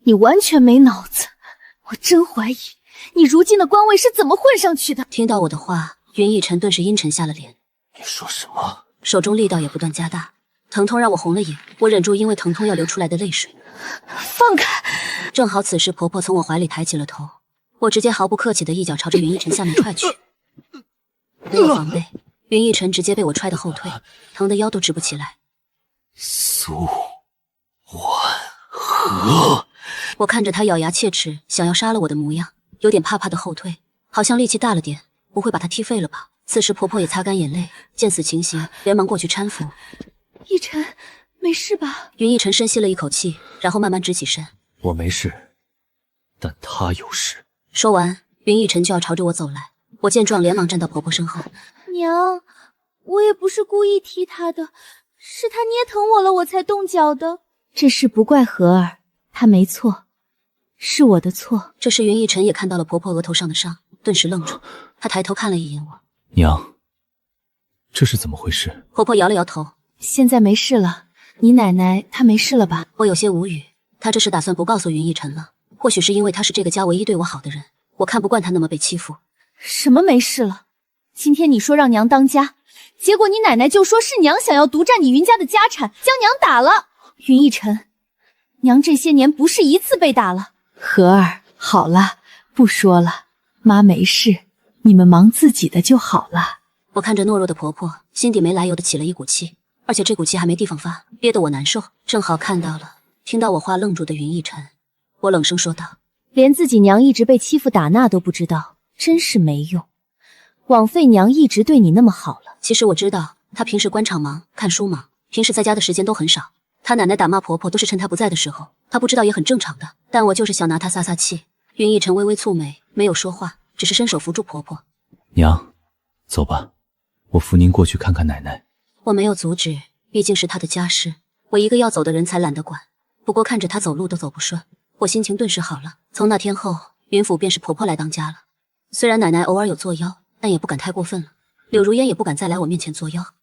你完全没脑子，我真怀疑你如今的官位是怎么混上去的。听到我的话，云逸尘顿时阴沉下了脸。你说什么？手中力道也不断加大，疼痛让我红了眼，我忍住因为疼痛要流出来的泪水。放开！正好此时婆婆从我怀里抬起了头，我直接毫不客气的一脚朝着云逸尘下面踹去。没有防备，云逸尘直接被我踹得后退，疼得腰都直不起来。苏婉和，我看着他咬牙切齿想要杀了我的模样，有点怕怕的后退，好像力气大了点，不会把他踢废了吧。此时婆婆也擦干眼泪，见此情形连忙过去搀扶。逸尘，没事吧？云逸尘深吸了一口气，然后慢慢直起身。我没事，但他有事。说完，云逸尘就要朝着我走来，我见状连忙站到婆婆身后。娘，我也不是故意踢他的，是他捏疼我了，我才动脚的。这事不怪和儿，他没错，是我的错。这时云逸尘也看到了婆婆额头上的伤，顿时愣住，她抬头看了一眼我。娘，这是怎么回事？婆婆摇了摇头，现在没事了，你奶奶她没事了吧？我有些无语，她这是打算不告诉云逸尘了？或许是因为她是这个家唯一对我好的人，我看不惯她那么被欺负。什么没事了？今天你说让娘当家，结果你奶奶就说是娘想要独占你云家的家产，将娘打了。云逸尘，娘这些年不是一次被打了。和儿，好了，不说了，妈没事，你们忙自己的就好了。我看着懦弱的婆婆，心底没来由的起了一股气，而且这股气还没地方发，憋得我难受。正好看到了听到我话愣住的云逸尘，我冷声说道：连自己娘一直被欺负打那都不知道，真是没用，枉费娘一直对你那么好了。其实我知道她平时官场忙，看书忙，平时在家的时间都很少，她奶奶打骂婆婆都是趁她不在的时候，她不知道也很正常的，但我就是想拿她撒撒气。云逸尘微微蹙眉，没有说话，只是伸手扶住婆婆。娘，走吧，我扶您过去看看奶奶。我没有阻止，毕竟是她的家事，我一个要走的人才懒得管。不过看着她走路都走不顺，我心情顿时好了。从那天后，云府便是婆婆来当家了。虽然奶奶偶尔有作妖，但也不敢太过分了。柳如烟也不敢再来我面前作妖。